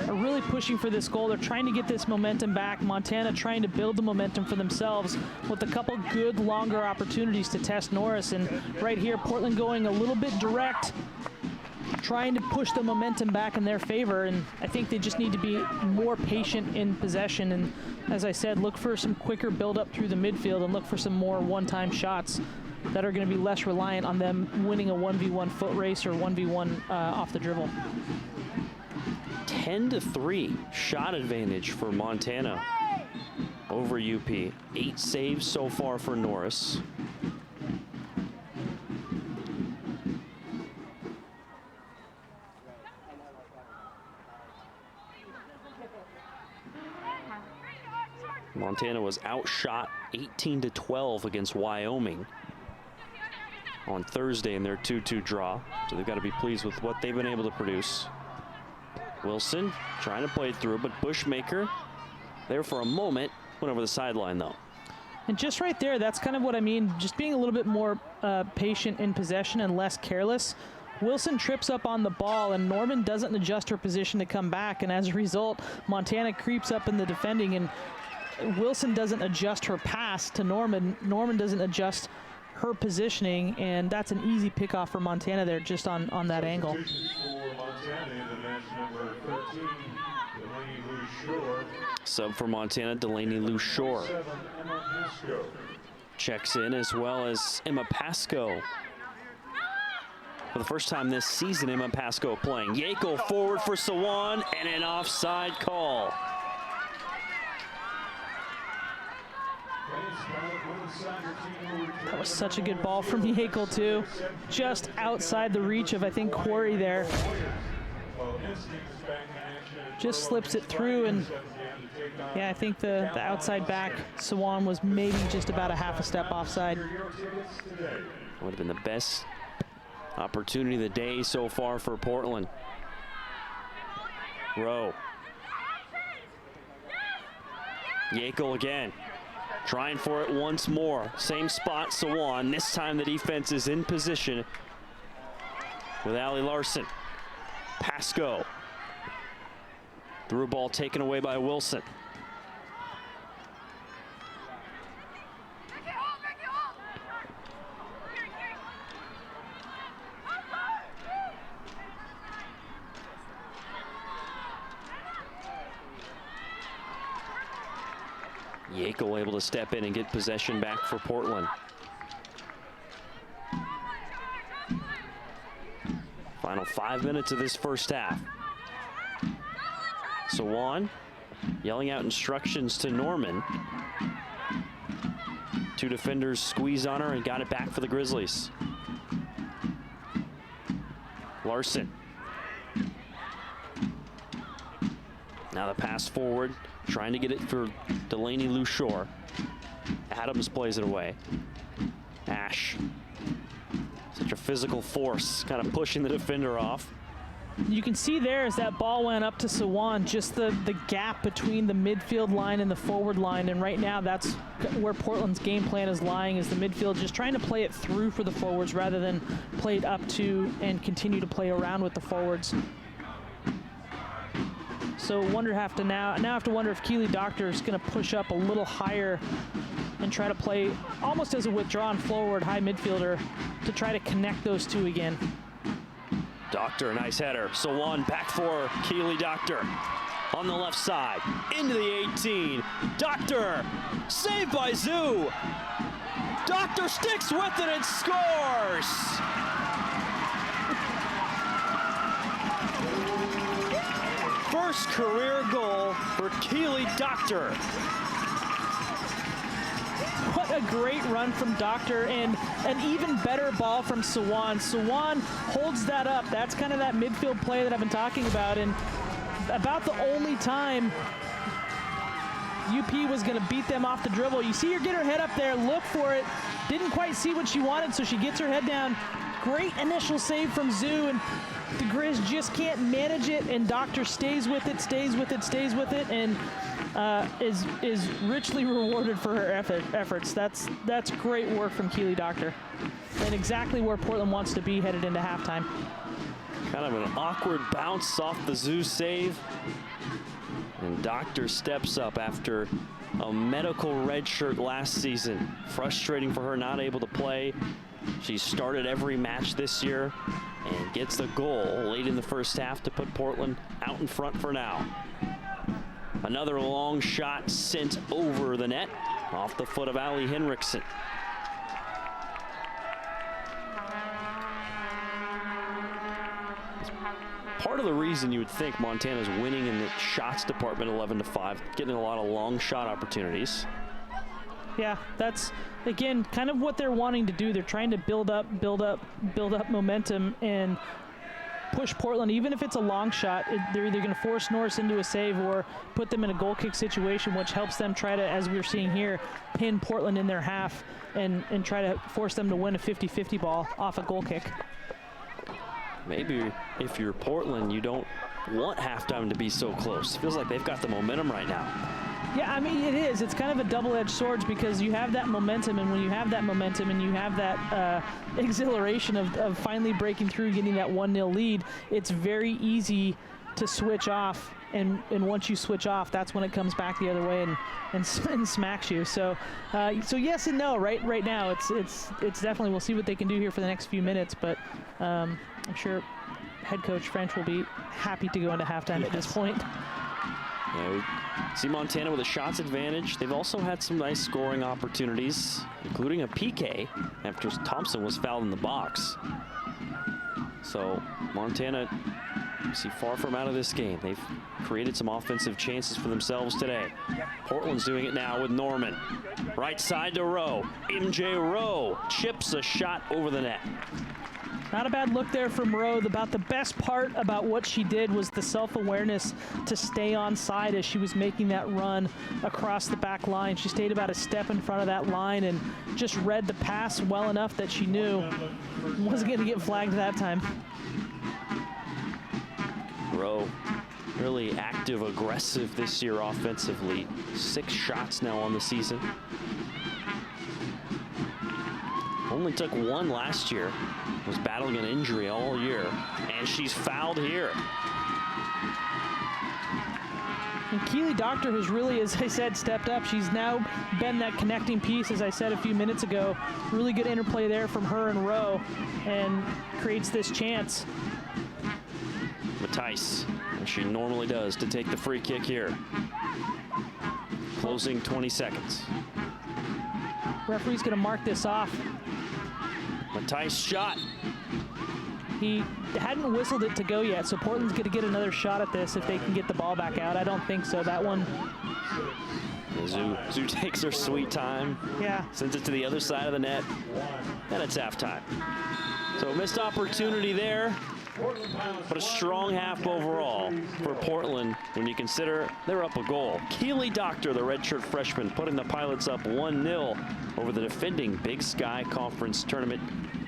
are really pushing for this goal. They're trying to get this momentum back. Montana trying to build the momentum for themselves with a couple good longer opportunities to test Norris. And right here, Portland going a little bit direct, trying to push the momentum back in their favor, and I think they just need to be more patient in possession, and as I said, look for some quicker build-up through the midfield and look for some more one-time shots that are going to be less reliant on them winning a 1v1 foot race or 1v1 off the dribble. 10-3 shot advantage for Montana over UP. 8 saves so far for Norris. Montana was outshot 18-12 against Wyoming on Thursday in their 2-2 draw. So they've got to be pleased with what they've been able to produce. Wilson trying to play it through, but Bushmaker there for a moment, went over the sideline though. And just right there, that's kind of what I mean, just being a little bit more patient in possession and less careless. Wilson trips up on the ball and Norman doesn't adjust her position to come back, and as a result, Montana creeps up in the defending, and Wilson doesn't adjust her pass to Norman. Norman doesn't adjust her positioning, and that's an easy pickoff for Montana there just on that angle. Sub for Montana, Delaney Lou Shore checks in, as well as Emma Pasco. For the first time this season, Emma Pasco playing. Yackel forward for Sawan, and an offside call. That was such a good ball from Yackel too. Just outside the reach of, I think, Quarry there. Just slips it through, and yeah, I think the outside back, Sawan, was maybe just about a half a step offside. Would have been the best opportunity of the day so far for Portland. Rowe. Yackel again. Trying for it once more. Same spot, Sawan. This time the defense is in position with Allie Larson. Pasco. Through ball taken away by Wilson. Yackel able to step in and get possession back for Portland. Final 5 minutes of this first half. Sawan yelling out instructions to Norman. 2 defenders squeeze on her and got it back for the Grizzlies. Larson. Now the pass forward, trying to get it for Delaney Lou Shore. Adams plays it away. Ash. Such a physical force, kind of pushing the defender off. You can see there as that ball went up to Sawan, just the gap between the midfield line and the forward line, and right now that's where Portland's game plan is lying, is the midfield, just trying to play it through for the forwards rather than play it up to and continue to play around with the forwards. So now have to wonder if Keely Doctor is going to push up a little higher and try to play almost as a withdrawn forward high midfielder to try to connect those two again. Doctor, nice header. Sawan back for Keely Doctor on the left side. Into the 18. Doctor, saved by Zoo. Doctor sticks with it and scores. First career goal for Keely Doctor. What a great run from Doctor, and an even better ball from Sawan. Sawan holds that up. That's kind of that midfield play that I've been talking about, and about the only time UP was going to beat them off the dribble. You see her get her head up there, look for it. Didn't quite see what she wanted, so she gets her head down. Great initial save from Zoo, and the Grizz just can't manage it, and Doctor stays with it, and is richly rewarded for her efforts. That's great work from Keely Doctor, and exactly where Portland wants to be headed into halftime. Kind of an awkward bounce off the Zoo save. And Doctor steps up after a medical red shirt last season. Frustrating for her, not able to play. She started every match this year and gets the goal late in the first half to put Portland out in front for now. Another long shot sent over the net off the foot of Ali Henriksen. Part of the reason you would think Montana's winning in the shots department 11-5, getting a lot of long shot opportunities. Yeah, that's, again, kind of what they're wanting to do. They're trying to build up momentum and push Portland. Even if it's a long shot, they're either going to force Norris into a save or put them in a goal kick situation, which helps them try to, as we're seeing here, pin Portland in their half and try to force them to win a 50-50 ball off a goal kick. Maybe if you're Portland, you don't want halftime to be so close. It feels like they've got the momentum right now. Yeah, I mean, it is. It's kind of a double-edged sword because you have that momentum, and when you have that momentum and you have that exhilaration of finally breaking through, getting that 1-0 lead, it's very easy to switch off. And once you switch off, that's when it comes back the other way and smacks you. So yes and no. Right now, it's definitely, we'll see what they can do here for the next few minutes. But I'm sure head coach French will be happy to go into halftime at this point. Yeah, we see Montana with a shots advantage. They've also had some nice scoring opportunities, including a PK after Thompson was fouled in the box. So Montana, you see, far from out of this game. They've created some offensive chances for themselves today. Portland's doing it now with Norman. Right side to Rowe. MJ Rowe chips a shot over the net. Not a bad look there from Rowe. About the best part about what she did was the self-awareness to stay on side as she was making that run across the back line. She stayed about a step in front of that line and just read the pass well enough that she knew wasn't going to get flagged that time. Rowe really active, aggressive this year offensively. 6 shots now on the season. Only took 1 last year. Was battling an injury all year. And she's fouled here. And Keely Doctor has really, as I said, stepped up. She's now been that connecting piece, as I said a few minutes ago. Really good interplay there from her and Rowe, and creates this chance. Matthijs, as she normally does, to take the free kick here. Closing 20 seconds. Referee's going to mark this off. Matthijs shot. He hadn't whistled it to go yet, so Portland's going to get another shot at this if they can get the ball back out. I don't think so. That one. Zoo takes her sweet time. Yeah. Sends it to the other side of the net. And it's halftime. So missed opportunity there. But a strong half overall for Portland when you consider they're up a goal. Keely Doctor, the redshirt freshman, putting the Pilots up 1-0 over the defending Big Sky Conference Tournament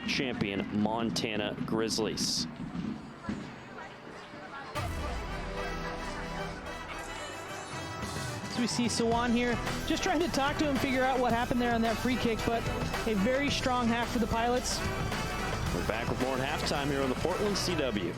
champion Montana Grizzlies. So we see Sawan here just trying to talk to him, figure out what happened there on that free kick, but a very strong half for the Pilots. We're back with more at halftime here on the Portland CW.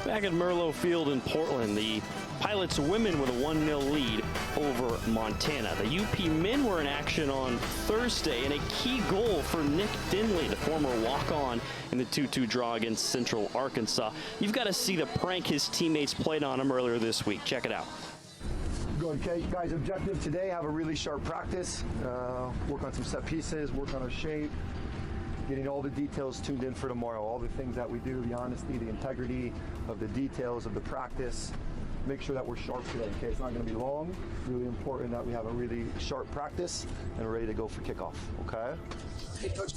Back at Merlo Field in Portland, the Pilots women with a 1-0 lead over Montana. The UP men were in action on Thursday, and a key goal for Nick Dinley, the former walk-on in the 2-2 draw against Central Arkansas. You've got to see the prank his teammates played on him earlier this week. Check it out. Good. Okay, guys, objective today, have a really sharp practice, work on some set pieces, work on our shape, getting all the details tuned in for tomorrow, all the things that we do, the honesty, the integrity of the details of the practice. Make sure that we're sharp today, okay? It's not going to be long. Really important that we have a really sharp practice and we're ready to go for kickoff, okay? Hey, Coach,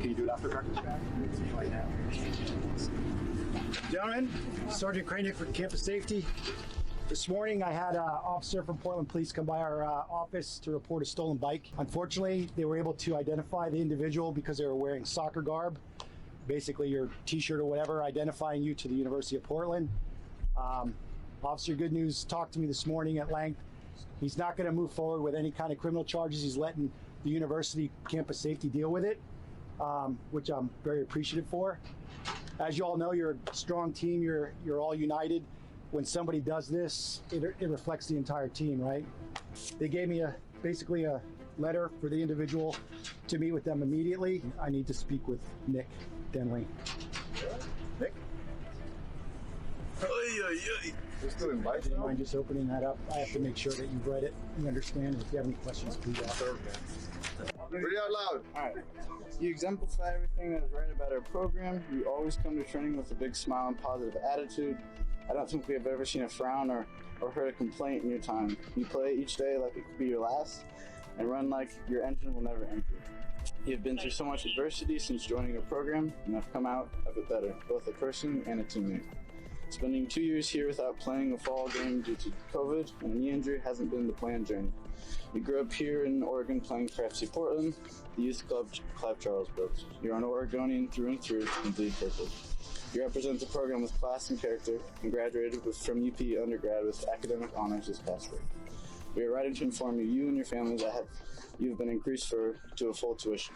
can you do it after practice? Gentlemen, Sergeant Kranick for Campus Safety. This morning I had an officer from Portland Police come by our office to report a stolen bike. Unfortunately, they were able to identify the individual because they were wearing soccer garb, basically your t-shirt or whatever, identifying you to the University of Portland. Officer Good News talked to me this morning at length. He's not going to move forward with any kind of criminal charges. He's letting the university Campus Safety deal with it, which I'm very appreciative for. As you all know, you're a strong team. You're all united. When somebody does this, it reflects the entire team, right? They gave me basically a letter for the individual to meet with them immediately. I need to speak with Nick Denley. Nick? Just doing bike. Do you mind just opening that up? I have to make sure that you've read it, you understand, and if you have any questions, please ask. Read it out loud. All right. You exemplify everything that is right about our program. You always come to training with a big smile and positive attitude. I don't think we have ever seen a frown or heard a complaint in your time. You play each day like it could be your last and run like your engine will never empty. You've been through so much adversity since joining our program and have come out of it better, both a person and a teammate. Spending 2 years here without playing a fall game due to COVID and a knee injury hasn't been the planned journey. You grew up here in Oregon playing for FC Portland, the youth club Clive Charles built. You're an Oregonian through and through and bleed purple. You represent the program with class and character and graduated from UP undergrad with academic honors this past year. We are writing to inform you and your family that you've been increased to a full tuition.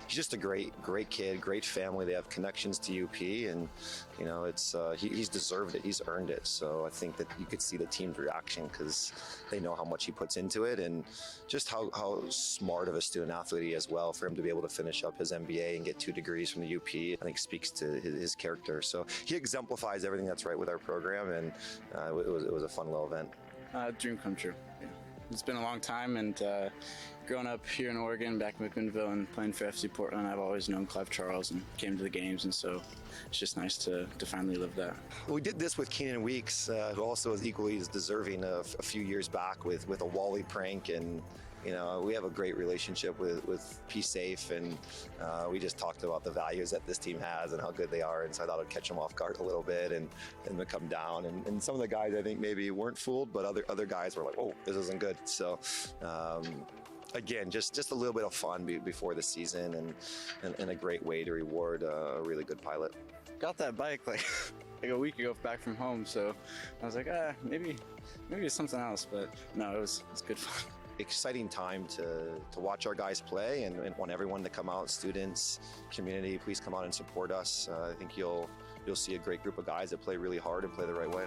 He's just a great kid, great family. They have connections to UP, and you know, it's he's deserved it. He's earned it. So I think that you could see the team's reaction because they know how much he puts into it, and just how smart of a student athlete he is. Well, for him to be able to finish up his MBA and get 2 degrees from the UP, I think speaks to his character. So he exemplifies everything that's right with our program, and it was a fun little event. Dream come true. Yeah. It's been a long time, and growing up here in Oregon, back in McMinnville, and playing for FC Portland, I've always known Clive Charles and came to the games, and so it's just nice to finally live that. We did this with Keenan Weeks, who also is equally as deserving a few years back with a Wally prank, and you know, we have a great relationship with P Safe, and we just talked about the values that this team has and how good they are, and so I thought I'd catch them off guard a little bit and then come down, and some of the guys I think maybe weren't fooled, but other guys were like, oh, this isn't good. So again, just a little bit of fun before the season, and a great way to reward a really good pilot. Got that bike like a week ago back from home, so I was like, maybe it's something else, but no, it was good fun. Exciting time to watch our guys play, and want everyone to come out, students, community, please come out and support us. I think you'll see a great group of guys that play really hard and play the right way.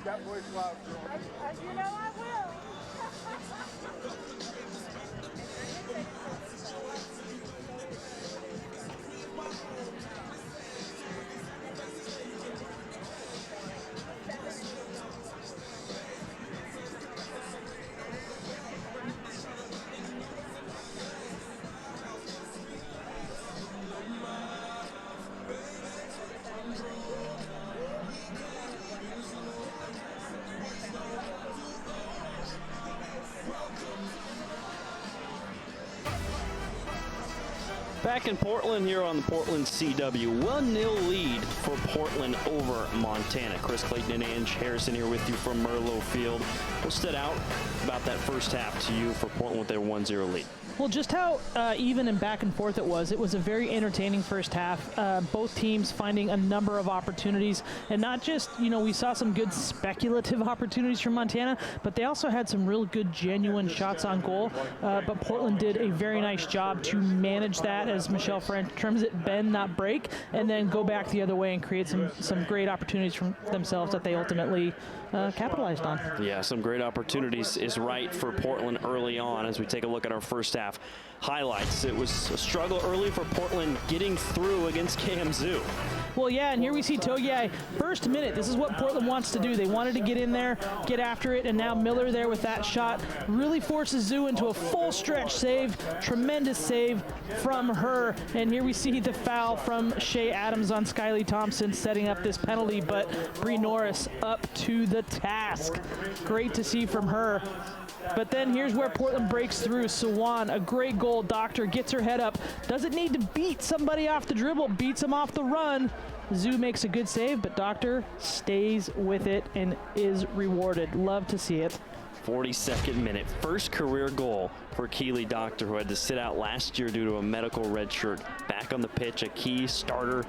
That boy's loud, girl. You know I will. Back in Portland here on the Portland CW. 1-0 lead for Portland over Montana. Chris Clayton and Ange Harrison here with you from Merlo Field. What stood out about that first half to you for Portland with their 1-0 lead? Well, just how even and back and forth it was. It was a very entertaining first half. Both teams finding a number of opportunities, and not just, we saw some good speculative opportunities from Montana, but they also had some real good, genuine shots on goal. But Portland did a very nice job to manage that, as Michelle French terms it, bend, not break, and then go back the other way and create some great opportunities for themselves that they ultimately capitalized on. Yeah, some great opportunities is right for Portland early on. As we take a look at our first half highlights, it was a struggle early for Portland getting through against KMZoo. Well, yeah, and here we see Togiai, first minute. This is what Portland wants to do. They wanted to get in there, get after it, and now Miller there with that shot really forces Zoo into a full stretch save. Tremendous save from her. And here we see the foul from Shea Adams on Skyly Thompson setting up this penalty, but Bree Norris up to the task. Great to see from her. But then here's where Portland breaks through. Sawan, a great goal. Doctor gets her head up. Doesn't need to beat somebody off the dribble. Beats him off the run. Zoo makes a good save, but Doctor stays with it and is rewarded. Love to see it. 42nd minute. First career goal for Keely Doctor, who had to sit out last year due to a medical red shirt. Back on the pitch, a key starter,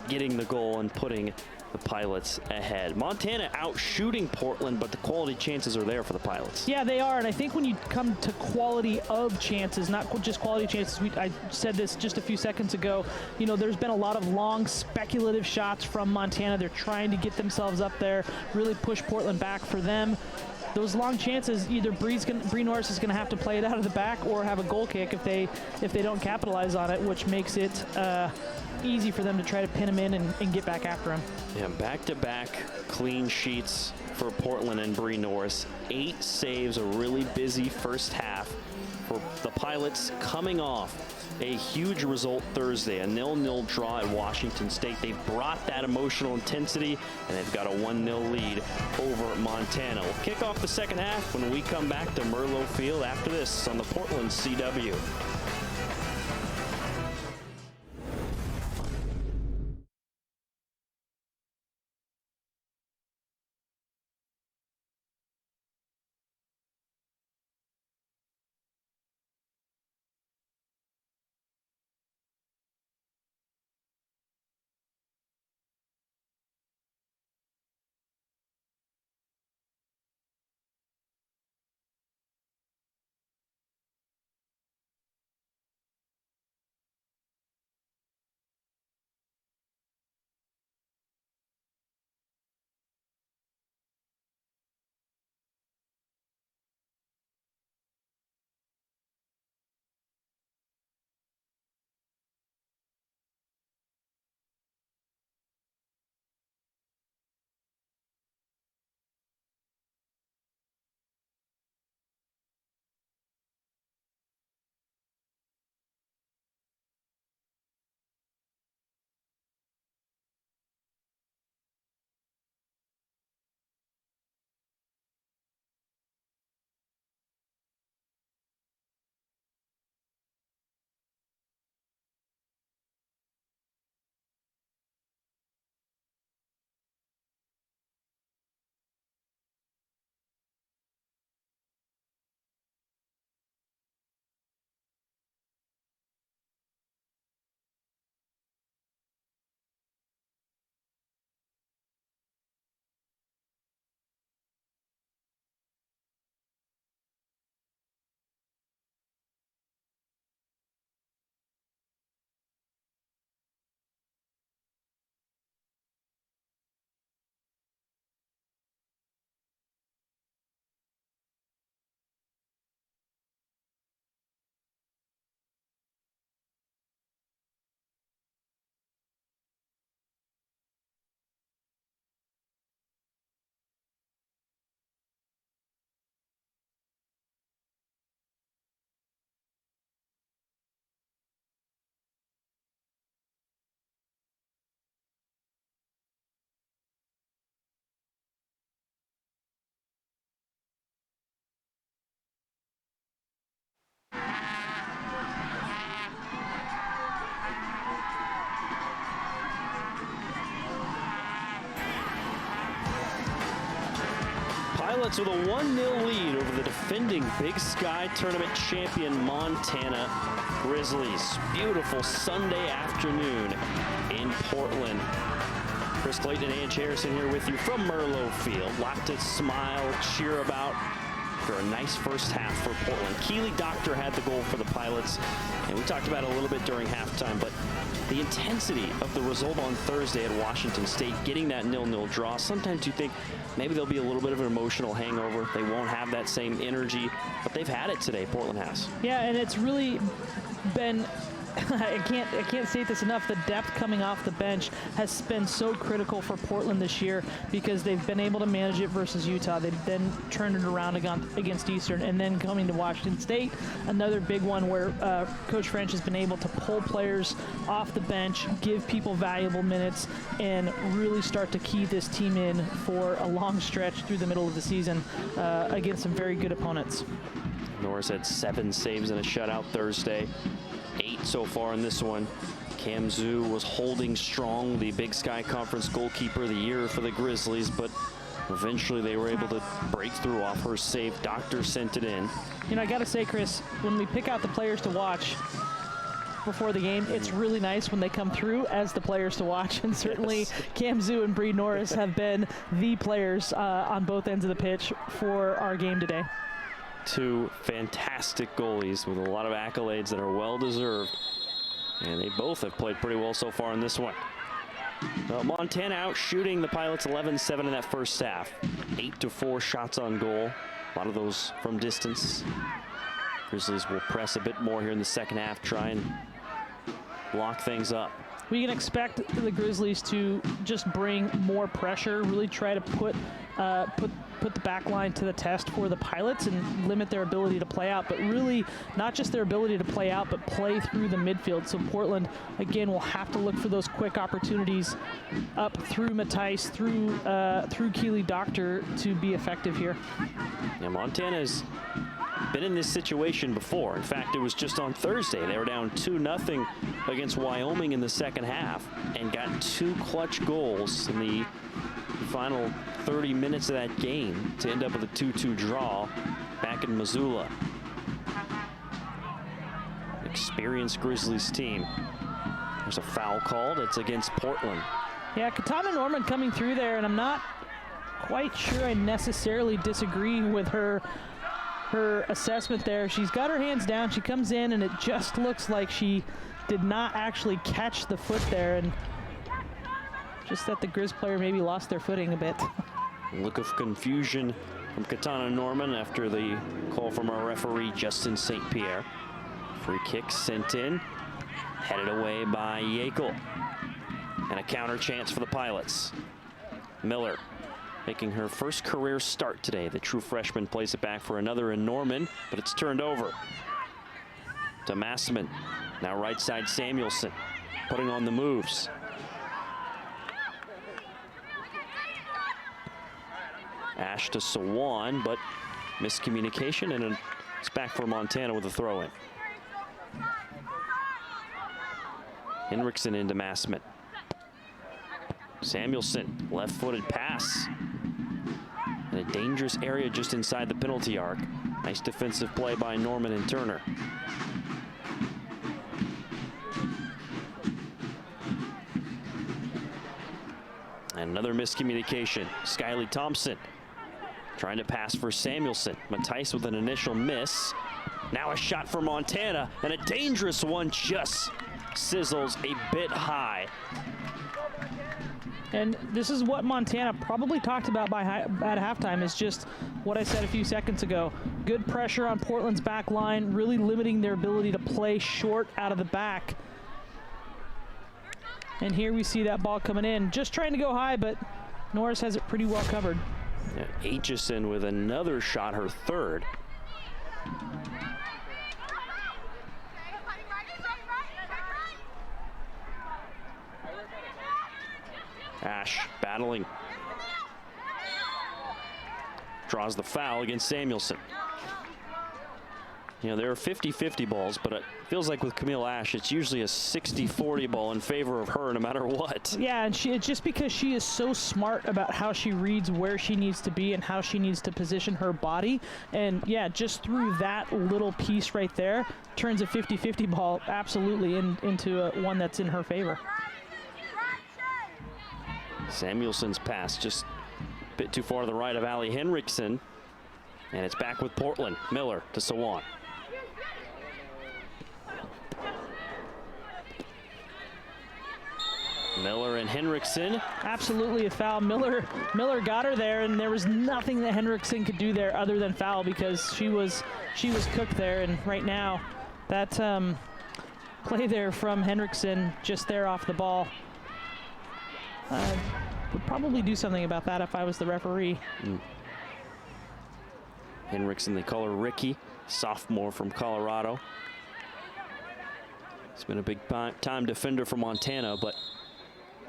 getting the goal and putting the Pilots ahead. Montana out shooting Portland, but the quality chances are there for the Pilots. Yeah, they are, and I think when you come to quality of chances, not just quality chances, I said this just a few seconds ago, there's been a lot of long speculative shots from Montana. They're trying to get themselves up there, really push Portland back. For them, those long chances, either Bree Norris is going to have to play it out of the back or have a goal kick if they don't capitalize on it, which makes it easy for them to try to pin him in and get back after him. Yeah, back-to-back clean sheets for Portland and Bree Norris. 8 saves, a really busy first half for the Pilots, coming off a huge result Thursday, a 0-0 draw at Washington State. They brought that emotional intensity, and they've got a 1-0 lead over Montana. We'll kick off the second half when we come back to Merlo Field after this on the Portland CW. Pilots with a 1-0 lead over the defending Big Sky Tournament champion Montana Grizzlies. Beautiful Sunday afternoon in Portland. Chris Clayton and Ange Harrison here with you from Merlo Field. Lot to smile, cheer about for a nice first half for Portland. Keely Doctor had the goal for the Pilots, and we talked about it a little bit during halftime, but the intensity of the result on Thursday at Washington State, getting that 0-0 draw, sometimes you think maybe there'll be a little bit of an emotional hangover. They won't have that same energy, but they've had it today, Portland has. Yeah, and it's really been I can't state this enough. The depth coming off the bench has been so critical for Portland this year because they've been able to manage it versus Utah. They've then turned it around against Eastern, and then coming to Washington State, another big one where Coach French has been able to pull players off the bench, give people valuable minutes, and really start to key this team in for a long stretch through the middle of the season against some very good opponents. Norris had 7 saves and a shutout Thursday. 8 so far in this one. Cam Zhu was holding strong, the Big Sky Conference goalkeeper of the year for the Grizzlies, but eventually they were able to break through off her save. Doctor sent it in. You know, I got to say, Chris, when we pick out the players to watch before the game, it's really nice when they come through as the players to watch, and certainly yes. Cam Zhu and Bree Norris have been the players on both ends of the pitch for our game today. 2 fantastic goalies with a lot of accolades that are well deserved, and they both have played pretty well so far in this one. Montana out shooting the Pilots 11-7 in that first half. 8-4 shots on goal, a lot of those from distance. Grizzlies will press a bit more here in the second half, try and block things up. We can expect the Grizzlies to just bring more pressure, really try to put the back line to the test for the Pilots and limit their ability to play out, but really not just their ability to play out, but play through the midfield. So Portland, again, will have to look for those quick opportunities up through Matthijs, through Keely Doctor to be effective here. Yeah, Montana's been in this situation before. In fact, it was just on Thursday. They were down 2-0 against Wyoming in the second half and got 2 clutch goals in the final 30 minutes of that game to end up with a 2-2 draw back in Missoula. Experienced Grizzlies team. There's a foul called. It's against Portland. Yeah, Katana Norman coming through there, and I'm not quite sure I necessarily disagree with her assessment there. She's got her hands down. She comes in, and it just looks like she did not actually catch the foot there, and just that the Grizz player maybe lost their footing a bit. Look of confusion from Katana Norman after the call from our referee, Justin St. Pierre. Free kick sent in, headed away by Yekel. And a counter chance for the Pilots. Miller making her first career start today. The true freshman plays it back for another in Norman, but it's turned over to Massman. Now right side Samuelson putting on the moves. Ash to Sawan, but miscommunication, and it's back for Montana with a throw-in. Henriksen into Massman. Samuelson, left-footed pass. In a dangerous area just inside the penalty arc. Nice defensive play by Norman and Turner. And another miscommunication. Skyly Thompson trying to pass for Samuelson. Matthijs with an initial miss. Now a shot for Montana, and a dangerous one just sizzles a bit high. And this is what Montana probably talked about at halftime, is just what I said a few seconds ago. Good pressure on Portland's back line, really limiting their ability to play short out of the back. And here we see that ball coming in, just trying to go high, but Norris has it pretty well covered. Yeah, Aitchison with another shot, her third. Ash battling. Draws the foul against Samuelson. You know, there are 50-50 balls, but it feels like with Camille Ash, it's usually a 60-40 ball in favor of her no matter what. Yeah, and it's just because she is so smart about how she reads where she needs to be and how she needs to position her body. And yeah, just through that little piece right there, turns a 50-50 ball absolutely into one that's in her favor. Samuelson's pass just a bit too far to the right of Allie Henriksen. And it's back with Portland. Miller to Sawant. Miller and Henriksen. Absolutely a foul. Miller got her there, and there was nothing that Henriksen could do there other than foul, because she was cooked there. And right now, that play there from Henriksen, just there off the ball, would probably do something about that if I was the referee. Henriksen, they call her Ricky, sophomore from Colorado. It's been a big time defender for Montana, but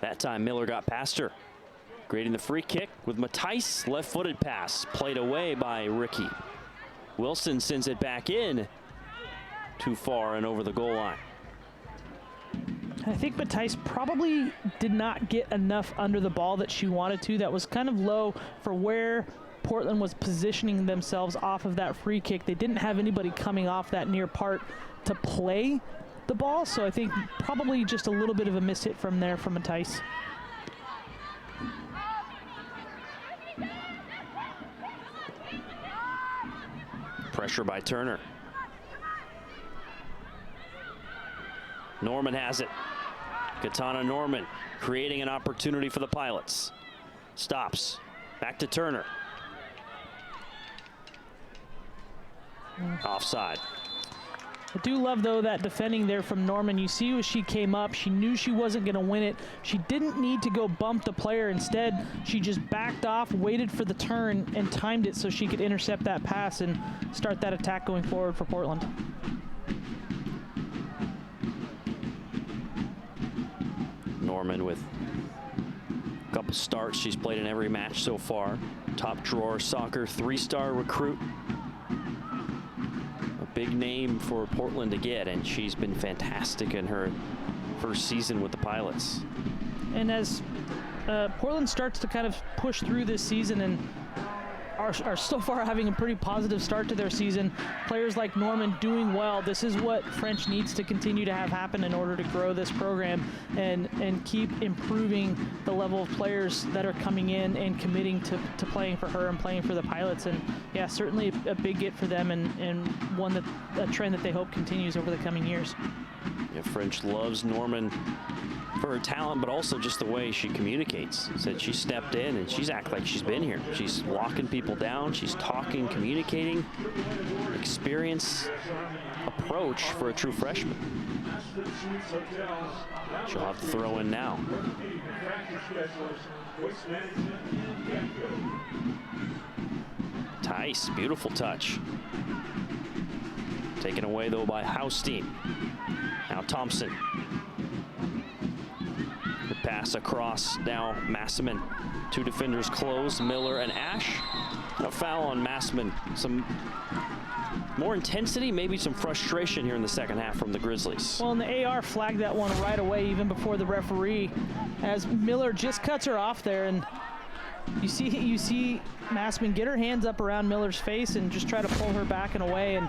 that time Miller got past her. Grading the free kick with Matthijs, left-footed pass, played away by Ricky. Wilson sends it back in, too far and over the goal line. I think Matthijs probably did not get enough under the ball that she wanted to. That was kind of low for where Portland was positioning themselves off of that free kick. They didn't have anybody coming off that near part to play the ball, so I think probably just a little bit of a miss hit from there from Matthijs. Pressure by Turner. Norman has it. Katana Norman creating an opportunity for the Pilots. Stops. Back to Turner. Offside. I do love, though, that defending there from Norman. You see as she came up, she knew she wasn't going to win it. She didn't need to go bump the player. Instead, she just backed off, waited for the turn, and timed it so she could intercept that pass and start that attack going forward for Portland. Norman with a couple starts. She's played in every match so far. Top drawer soccer 3-star recruit. Big name for Portland to get, and she's been fantastic in her first season with the Pilots. And as Portland starts to kind of push through this season and are so far having a pretty positive start to their season, players like Norman doing well, this is what French needs to continue to have happen in order to grow this program and keep improving the level of players that are coming in and committing to playing for her and playing for the Pilots. And yeah, certainly a big get for them, and one that a trend that they hope continues over the coming years. Yeah, French loves Norman for her talent, but also just the way she communicates. Said she stepped in and she's acting like she's been here. She's locking people down. She's talking, communicating. Experience, approach for a true freshman. She'll have to throw in now. Tice, beautiful touch. Taken away though by Haustein. Now Thompson. The pass across, now Massman. Two defenders close, Miller and Ash. A foul on Massman. Some more intensity, maybe some frustration here in the second half from the Grizzlies. Well, and the AR flagged that one right away, even before the referee, as Miller just cuts her off there. And you see Massman get her hands up around Miller's face and just try to pull her back and away, and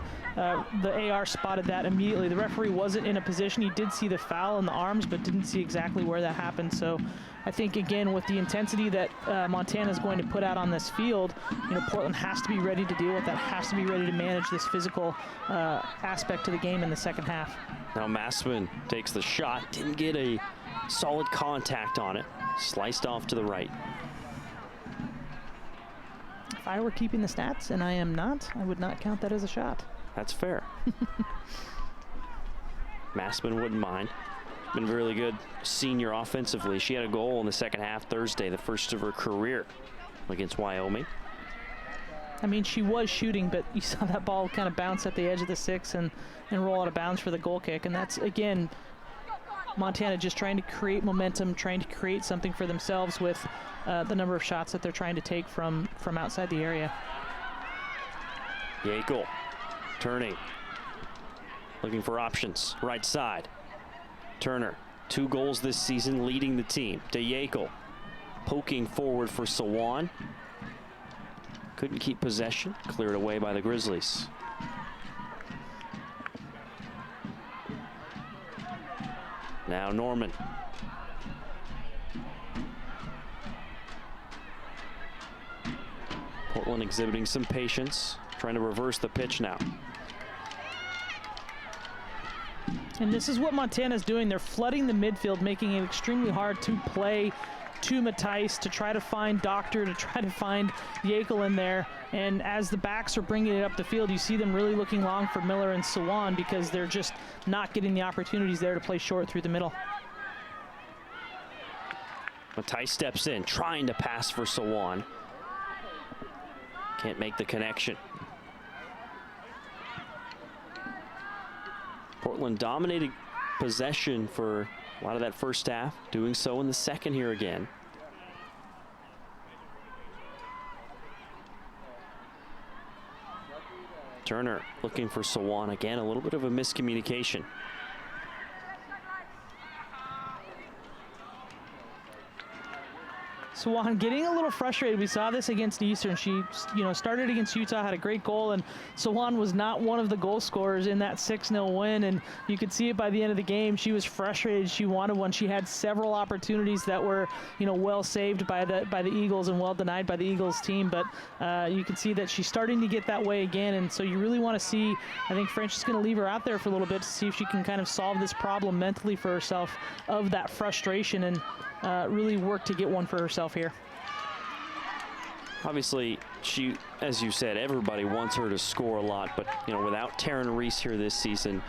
the AR spotted that immediately. The referee wasn't in a position. He did see the foul in the arms, but didn't see exactly where that happened. So I think, again, with the intensity that Montana is going to put out on this field, Portland has to be ready to deal with that, has to be ready to manage this physical aspect to the game in the second half. Now Massman takes the shot, didn't get a solid contact on it, sliced off to the right. If I were keeping the stats, and I am not, I would not count that as a shot. That's fair. Massman wouldn't mind. Been really good senior offensively. She had a goal in the second half Thursday, the first of her career against Wyoming. I mean, she was shooting, but you saw that ball kind of bounce at the edge of the six and roll out of bounds for the goal kick. And that's, again, Montana just trying to create momentum, trying to create something for themselves with the number of shots that they're trying to take from outside the area. Yakel turning, looking for options. Right side. Turner, 2 goals this season, leading the team. DeYakel poking forward for Sawan. Couldn't keep possession. Cleared away by the Grizzlies. Now Norman. Portland exhibiting some patience, trying to reverse the pitch now. And this is what Montana's doing. They're flooding the midfield, making it extremely hard to play to Matthijs, to try to find Doctor, to try to find Yekel in there. And as the backs are bringing it up the field, you see them really looking long for Miller and Sawan because they're just not getting the opportunities there to play short through the middle. Matthijs steps in, trying to pass for Sawan. Can't make the connection. Portland dominated possession for a lot of that first half, doing so in the second here again. Turner looking for Sawan again, a little bit of a miscommunication. Sawan getting a little frustrated. We saw this against Eastern. She, started against Utah, had a great goal, and Sawan was not one of the goal scorers in that 6-0 win. And you could see it by the end of the game. She was frustrated. She wanted one. She had several opportunities that were, well saved by the Eagles and well denied by the Eagles team. But you can see that she's starting to get that way again. And so you really want to see. I think French is going to leave her out there for a little bit to see if she can kind of solve this problem mentally for herself of that frustration and really work to get one for herself here. Obviously, she, as you said, everybody wants her to score a lot, but without Taryn Reese here this season,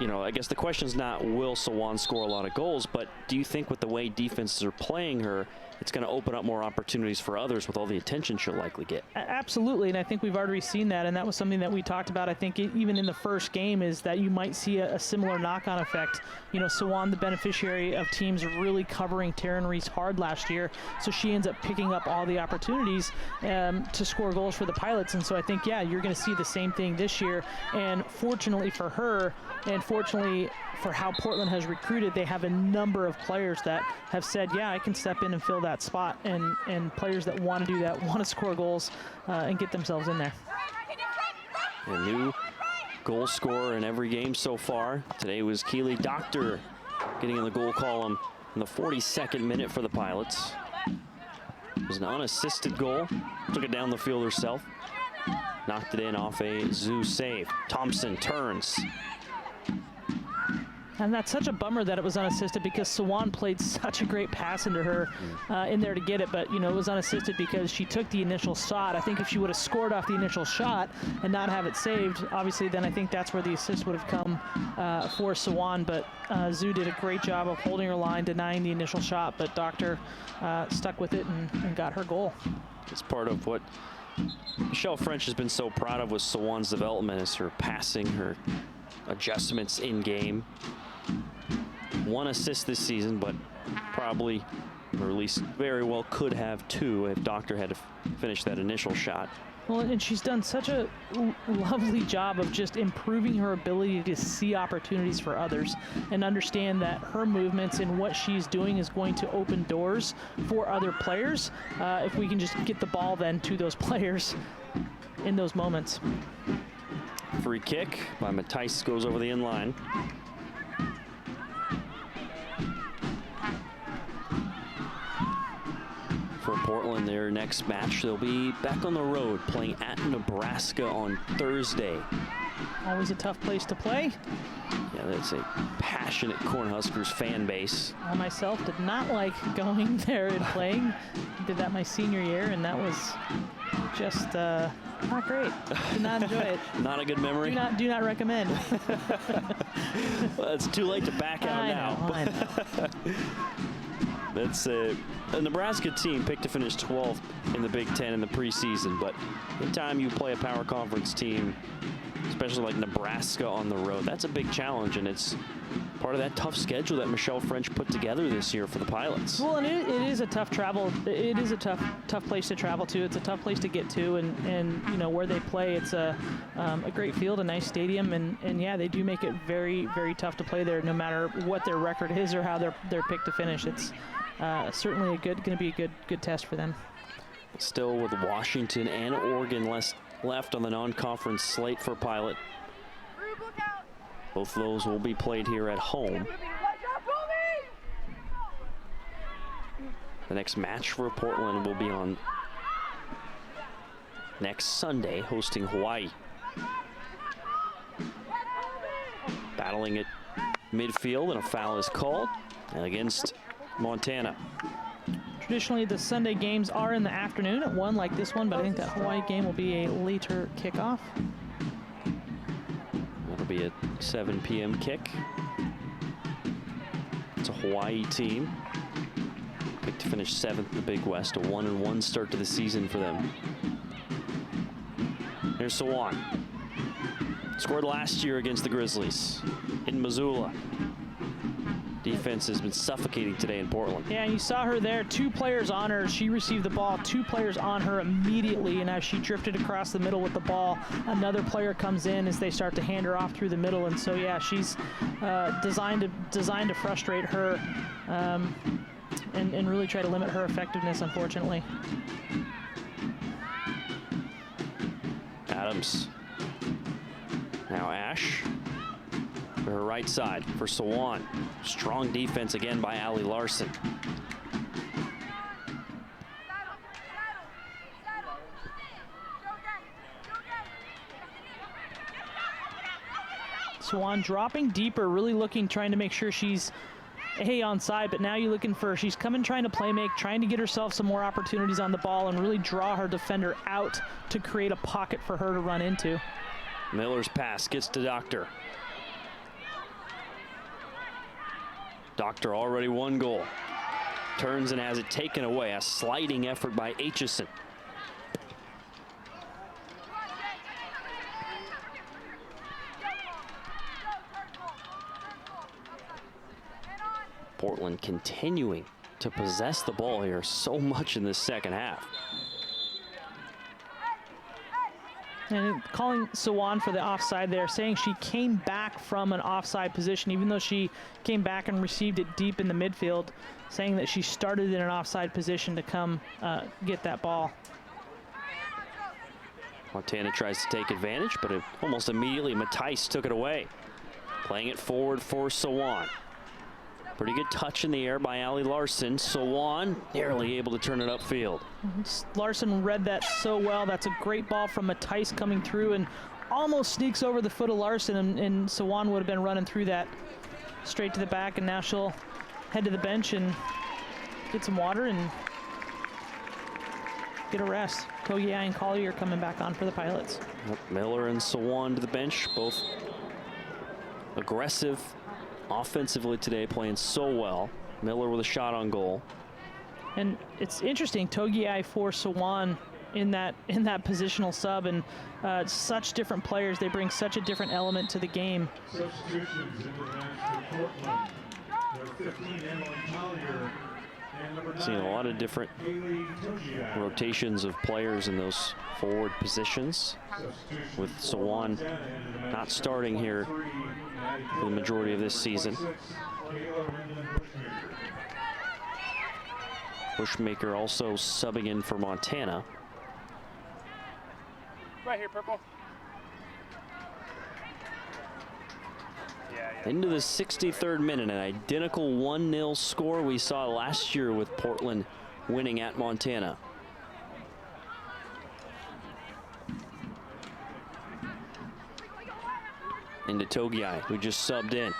I guess the question is not will Sawan score a lot of goals, but do you think with the way defenses are playing her, it's going to open up more opportunities for others with all the attention she'll likely get? Absolutely, and I think we've already seen that, and that was something that we talked about, I think, even in the first game, is that you might see a similar knock-on effect. Sawan, the beneficiary of teams really covering Taryn Reese hard last year, so she ends up picking up all the opportunities to score goals for the Pilots, and so I think, you're going to see the same thing this year, and fortunately for her, and fortunately for how Portland has recruited, they have a number of players that have said, I can step in and fill that spot, and players that want to do that, want to score goals and get themselves in there. A new goal scorer in every game so far. Today was Keely Doctor getting in the goal column in the 42nd minute for the Pilots. It was an unassisted goal. Took it down the field herself. Knocked it in off a Zoo save. Thompson turns. And that's such a bummer that it was unassisted because Sawan played such a great pass into her in there to get it, but it was unassisted because she took the initial shot. I think if she would have scored off the initial shot and not have it saved, obviously then I think that's where the assist would have come for Sawan, but Zoo did a great job of holding her line, denying the initial shot, but Doctor stuck with it and got her goal. It's part of what Michelle French has been so proud of with Sawan's development, is her passing, her adjustments in game. 1 assist this season, but probably, or at least very well could have 2 if Doctor had to finish that initial shot. Well, and she's done such a lovely job of just improving her ability to see opportunities for others and understand that her movements and what she's doing is going to open doors for other players if we can just get the ball then to those players in those moments. Free kick by Matthijs goes over the end line. For Portland, their next match, they'll be back on the road playing at Nebraska on Thursday. Always a tough place to play. Yeah, that's a passionate Cornhuskers fan base. I myself did not like going there and playing. Did that my senior year, and that was just not great. Did not enjoy it. Not a good memory? Do not recommend. Well, it's too late to back out now. I know. That's a Nebraska team picked to finish 12th in the Big Ten in the preseason, but anytime you play a power conference team, especially like Nebraska on the road, that's a big challenge, and it's part of that tough schedule that Michelle French put together this year for the Pilots. Well, and it is a tough travel. It is a tough place to travel to. It's a tough place to get to, and you know where they play. It's a great field, a nice stadium, and yeah, they do make it very, very tough to play there, no matter what their record is or how they're picked to finish. It's certainly going to be a good test for them. Still with Washington and Oregon left on the non-conference slate for Pilot. Both of those will be played here at home. The next match for Portland will be on next Sunday, hosting Hawaii. Battling at midfield, and a foul is called, and against Montana. Traditionally, the Sunday games are in the afternoon at 1 like this one, but I think that Hawaii game will be a later kickoff. That'll be a 7 p.m. kick. It's a Hawaii team. Picked to finish 7th in the Big West, a 1-1 start to the season for them. Here's Sawan. Scored last year against the Grizzlies in Missoula. Defense has been suffocating today in Portland. Yeah, and you saw her there, 2 players on her. She received the ball, 2 players on her immediately, and as she drifted across the middle with the ball, another player comes in as they start to hand her off through the middle. And so, yeah, she's designed to frustrate her and really try to limit her effectiveness, unfortunately. Adams. Now Ash. For her right side for Sawan. Strong defense again by Allie Larson. Sawan dropping deeper, really looking, trying to make sure she's onside, but now you're looking for, she's coming trying to play make, trying to get herself some more opportunities on the ball and really draw her defender out to create a pocket for her to run into. Miller's pass gets to Doctor. Doctor already 1 goal. Turns and has it taken away. A sliding effort by Aitchison. Portland continuing to possess the ball here so much in this second half. And calling Sawan for the offside there, saying she came back from an offside position, even though she came back and received it deep in the midfield, saying that she started in an offside position to come get that ball. Montana tries to take advantage, but almost immediately Matthijs took it away. Playing it forward for Sawan. Pretty good touch in the air by Allie Larson. Sawan nearly able to turn it upfield. Larson read that so well. That's a great ball from Matthijs coming through and almost sneaks over the foot of Larson, and Sawan would have been running through that straight to the back, and now she'll head to the bench and get some water and get a rest. Togiai and Collier coming back on for the Pilots. Miller and Sawan to the bench, both aggressive offensively today, playing so well. Miller with a shot on goal. And it's interesting, Togiai for Sawan in that positional sub, and such different players. They bring such a different element to the game. Substitutions into the match for Portland. Number 15, Emily Collier. And number 9, Seeing a lot of different Haley Togiai. rotations of players in those forward positions, with Sawan not starting here for the majority of this season. Bushmaker also subbing in for Montana. Right here, purple. Into the 63rd minute, an identical 1-0 score we saw last year with Portland winning at Montana. Into Togiai, who just subbed in.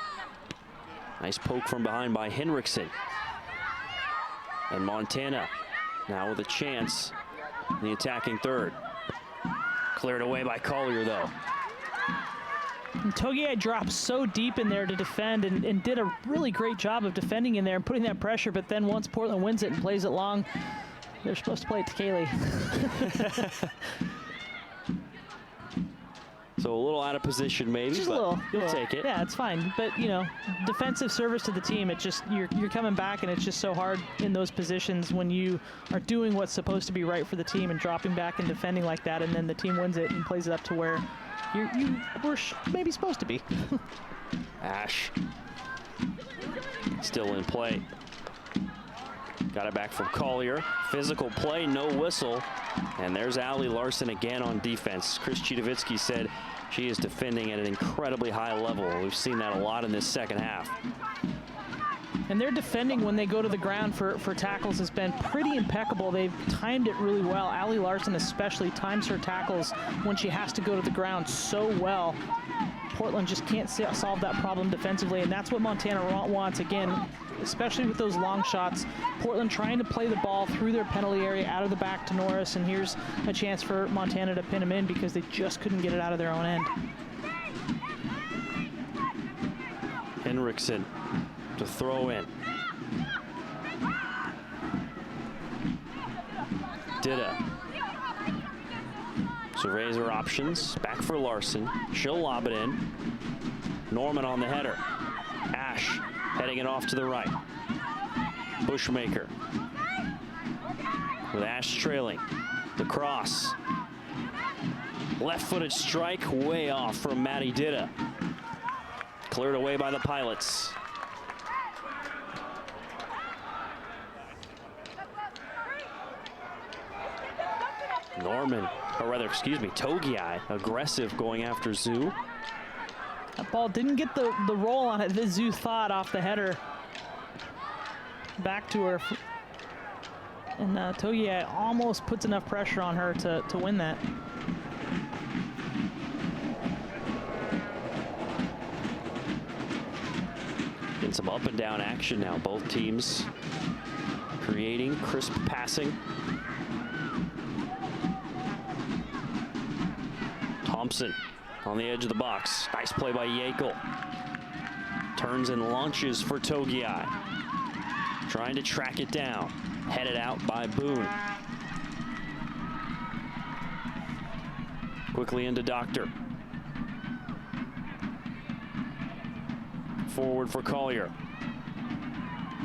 Nice poke from behind by Henriksen. And Montana now with a chance in the attacking third. Cleared away by Collier, though. And Togiai dropped so deep in there to defend and did a really great job of defending in there and putting that pressure, but then once Portland wins it and plays it long, they're supposed to play it to Kaylee. So a little out of position maybe, Just but a little. you'll take it. Yeah, it's fine. But, you know, defensive service to the team, it just, you're coming back, and it's just so hard in those positions when you are doing what's supposed to be right for the team and dropping back and defending like that, and then the team wins it and plays it up to where you were maybe supposed to be. Ash still in play. Got it back from Collier. Physical play, no whistle. And there's Allie Larson again on defense. Chris Chudovitsky said she is defending at an incredibly high level. We've seen that a lot in this second half. And their defending when they go to the ground for tackles has been pretty impeccable. They've timed it really well. Allie Larson especially times her tackles when she has to go to the ground so well. Portland just can't solve that problem defensively, and that's what Montana wants. Again, especially with those long shots, Portland trying to play the ball through their penalty area out of the back to Norris, and here's a chance for Montana to pin them in because they just couldn't get it out of their own end. Henriksen to throw in. Dida surveys her options. Back for Larson. She'll lob it in. Norman on the header. Ash heading it off to the right. Bushmaker. With Ash trailing. The cross. Left-footed strike way off from Maddie Dida. Cleared away by the Pilots. Norman, or rather, excuse me, Togiai, aggressive going after Zhu. That ball didn't get the roll on it that Zhu thought off the header. Back to her. And Togiai almost puts enough pressure on her to win that. Getting some up and down action now. Both teams creating crisp passing. Thompson on the edge of the box. Nice play by Yekel. Turns and launches for Togiai. Trying to track it down. Headed out by Boone. Quickly into Doctor. Forward for Collier.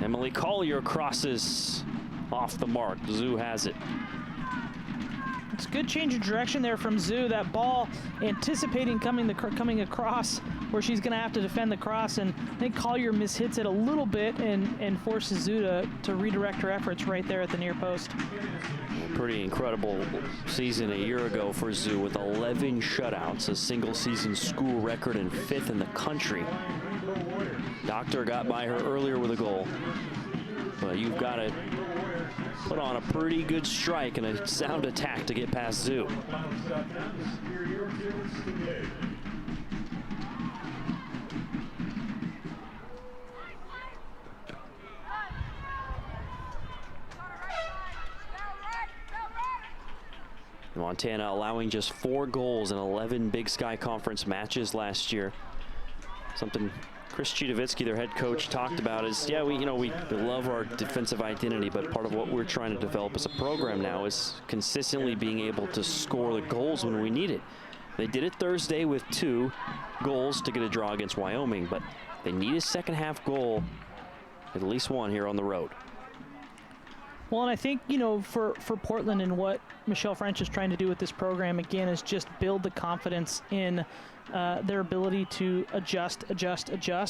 Emily Collier crosses off the mark. Zhu has it. It's a good change of direction there from Zhu. That ball anticipating coming across where she's going to have to defend the cross, and I think Collier mishits it a little bit and forces Zhu to redirect her efforts right there at the near post. Pretty incredible season a year ago for Zhu with 11 shutouts, a single season school record and 5th in the country. Doctor got by her earlier with a goal, but you've got to put on a pretty good strike and a sound attack to get past Zhu. Montana allowing just 4 goals in 11 Big Sky Conference matches last year. Something Chris Chudovitsky, their head coach, talked about is, yeah, we love our defensive identity, but part of what we're trying to develop as a program now is consistently being able to score the goals when we need it. They did it Thursday with 2 goals to get a draw against Wyoming, but they need a second half goal, at least one here on the road. Well, and I think, for Portland and what Michelle French is trying to do with this program, again, is just build the confidence in their ability to adjust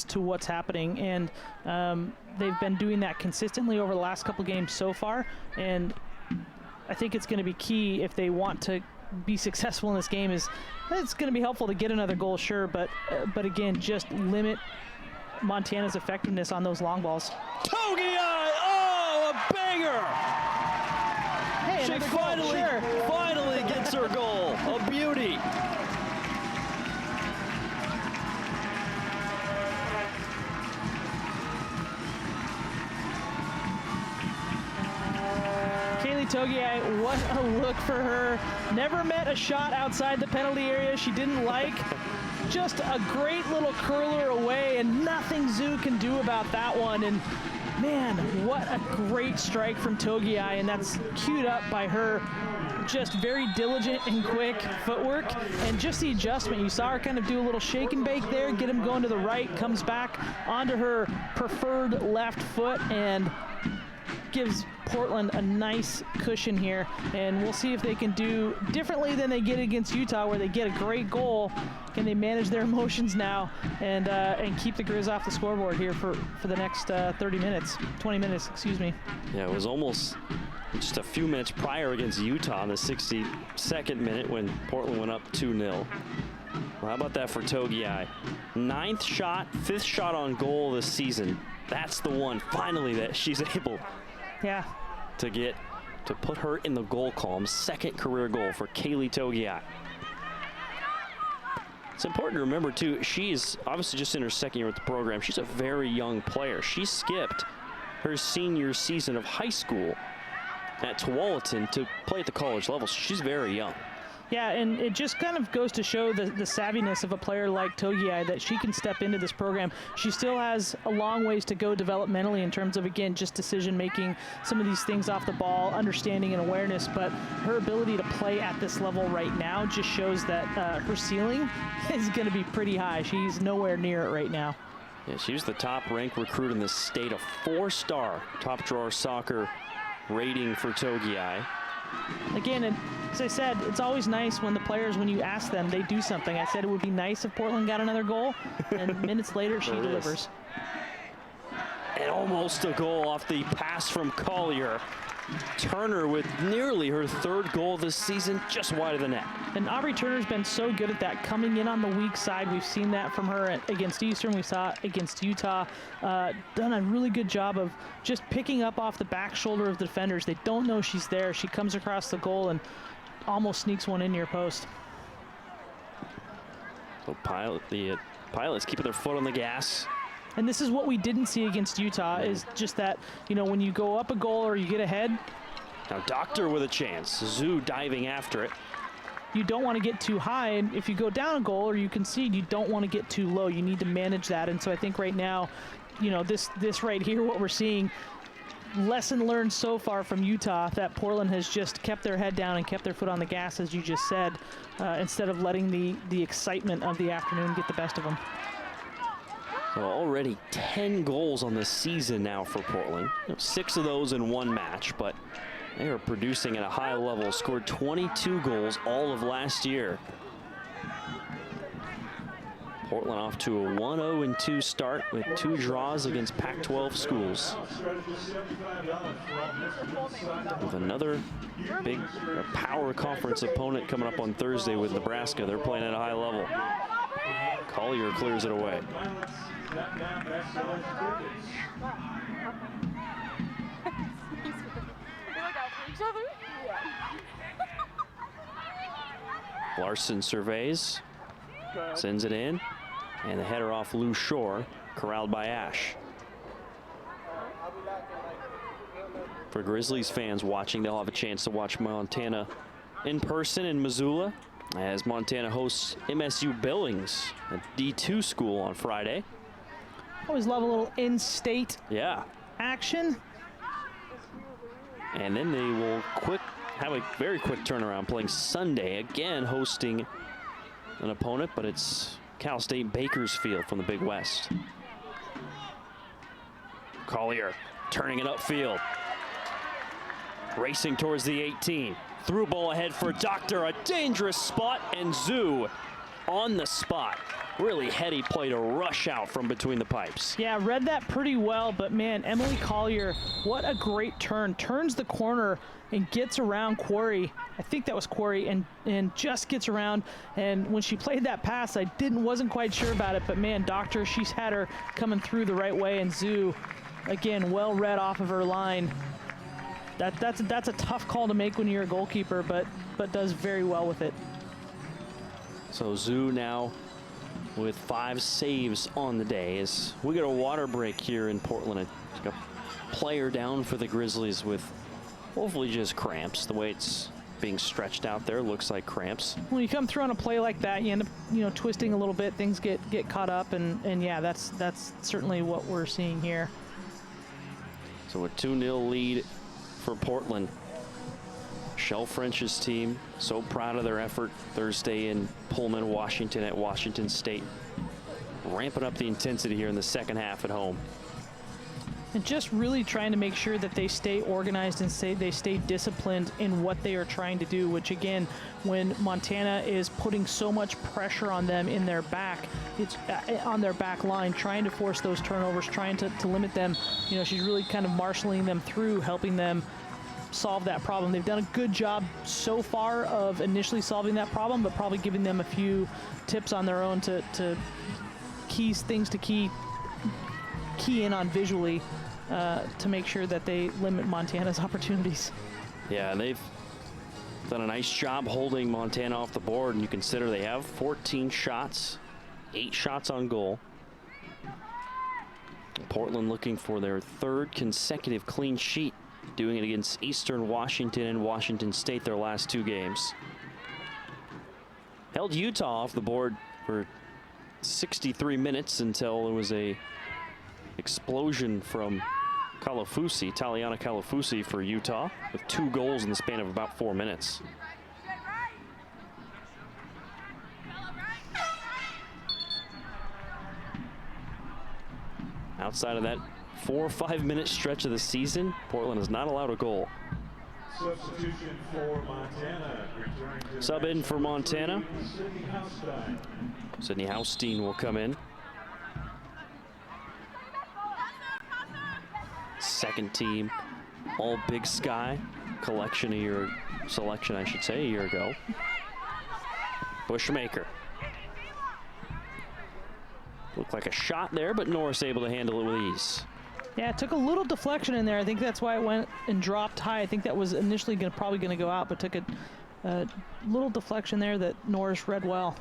to what's happening. And they've been doing that consistently over the last couple games so far. And I think it's going to be key if they want to be successful in this game. It's going to be helpful to get another goal, sure, but again, just limit Montana's effectiveness on those long balls. Togiai! Oh, a banger! Hey, she finally gets her goal. A beauty. Kaylee Togiai, what a look for her. Never met a shot outside the penalty area she didn't like. Just a great little curler away, and nothing Zhu can do about that one. And Man, what a great strike from Togiai, and that's queued up by her just very diligent and quick footwork, and just the adjustment. You saw her kind of do a little shake and bake there, get him going to the right, comes back onto her preferred left foot, and gives Portland a nice cushion here. And we'll see if they can do differently than they get against Utah, where they get a great goal. Can they manage their emotions now and keep the Grizz off the scoreboard here for the next 20 minutes, excuse me. Yeah, it was almost just a few minutes prior against Utah in the 62nd minute when Portland went up 2-0. Well, how about that for Togiai? 9th shot, 5th shot on goal this season. That's the one finally that she's able to get to put her in the goal column. 2nd career goal for Kaylee Togiai. It's important to remember too, she's obviously just in her 2nd year with the program. She's a very young player. She skipped her senior season of high school at Tualatin to play at the college level. So she's very young. Yeah, and it just kind of goes to show the savviness of a player like Togiai, that she can step into this program. She still has a long ways to go developmentally in terms of, again, just decision making, some of these things off the ball, understanding and awareness, but her ability to play at this level right now just shows that her ceiling is going to be pretty high. She's nowhere near it right now. Yeah, she was the top ranked recruit in the state, a 4-star top drawer soccer rating for Togiai. Again, and as I said, it's always nice when the players, when you ask them, they do something. I said it would be nice if Portland got another goal, and minutes later she delivers. And almost a goal off the pass from Collier. Turner with nearly her 3rd goal this season, just wide of the net. And Aubrey Turner's been so good at that, coming in on the weak side. We've seen that from her against Eastern. We saw it against Utah. Done a really good job of just picking up off the back shoulder of the defenders. They don't know she's there. She comes across the goal and almost sneaks one in near post. So the Pilots keeping their foot on the gas. And this is what we didn't see against Utah, is just that, you know, when you go up a goal or you get ahead. Now Doctor with a chance. Zoo diving after it. You don't want to get too high, and if you go down a goal or you concede, you don't want to get too low. You need to manage that, and so I think right now, you know, this right here, what we're seeing, lesson learned so far from Utah, that Portland has just kept their head down and kept their foot on the gas, as you just said, instead of letting the excitement of the afternoon get the best of them. So already 10 goals on the season now for Portland. 6 of those in one match, but they are producing at a high level. Scored 22 goals all of last year. Portland off to a 1-0-2 start with 2 draws against Pac-12 schools. With another big power conference opponent coming up on Thursday with Nebraska. They're playing at a high level. Collier clears it away. Larson surveys, sends it in, and the header off Lou Shore, corralled by Ash. For Grizzlies fans watching, they'll have a chance to watch Montana in person in Missoula as Montana hosts MSU Billings, a D2 school, on Friday. Always love a little in-state action. And then they will have a very quick turnaround, playing Sunday, again hosting an opponent, but it's Cal State Bakersfield from the Big West. Collier turning it upfield. Racing towards the 18. Through ball ahead for Doctor, a dangerous spot, and Zoo on the spot. Really heady play to rush out from between the pipes. Yeah, read that pretty well, but man, Emily Collier, what a great turn. Turns the corner and gets around Quarry. I think that was Quarry, and just gets around. And when she played that pass, I wasn't quite sure about it, but man, Doctor, she's had her coming through the right way, and Zoo, again, well read off of her line. That's a tough call to make when you're a goalkeeper, but does very well with it. So Zoo now with 5 saves on the day as we get a water break here in Portland. A player down for the Grizzlies with hopefully just cramps. The way it's being stretched out there looks like cramps. When you come through on a play like that, you end up, you know, twisting a little bit. Things get caught up, and yeah, that's certainly what we're seeing here. So a 2-0 lead for Portland. Shell French's team, so proud of their effort Thursday in Pullman, Washington at Washington State. Ramping up the intensity here in the second half at home. And just really trying to make sure that they stay organized and they stay disciplined in what they are trying to do, which again, when Montana is putting so much pressure on them in their back, it's on their back line, trying to force those turnovers, trying to limit them. You know, she's really kind of marshaling them through, helping them solve that problem. They've done a good job so far of initially solving that problem, but probably giving them a few tips on their own to things to key in on visually to make sure that they limit Montana's opportunities. Yeah, and they've done a nice job holding Montana off the board, and you consider they have 14 shots, 8 shots on goal. Portland looking for their 3rd consecutive clean sheet, doing it against Eastern Washington and Washington State their last 2 games. Held Utah off the board for 63 minutes until there was a explosion from Kalafusi, Taliana Kalafusi for Utah, with 2 goals in the span of about 4 minutes. Outside of that 4 or 5 minute stretch of the season, Portland has not allowed a goal. Substitution for Montana. Sub in for Montana. Sydney Haustein will come in. Second team All Big Sky selection a year ago. Bushmaker. Looked like a shot there, but Norris able to handle it with ease. Yeah, it took a little deflection in there. I think that's why it went and dropped high. I think that was initially probably going to go out, but took a little deflection there that Norris read well.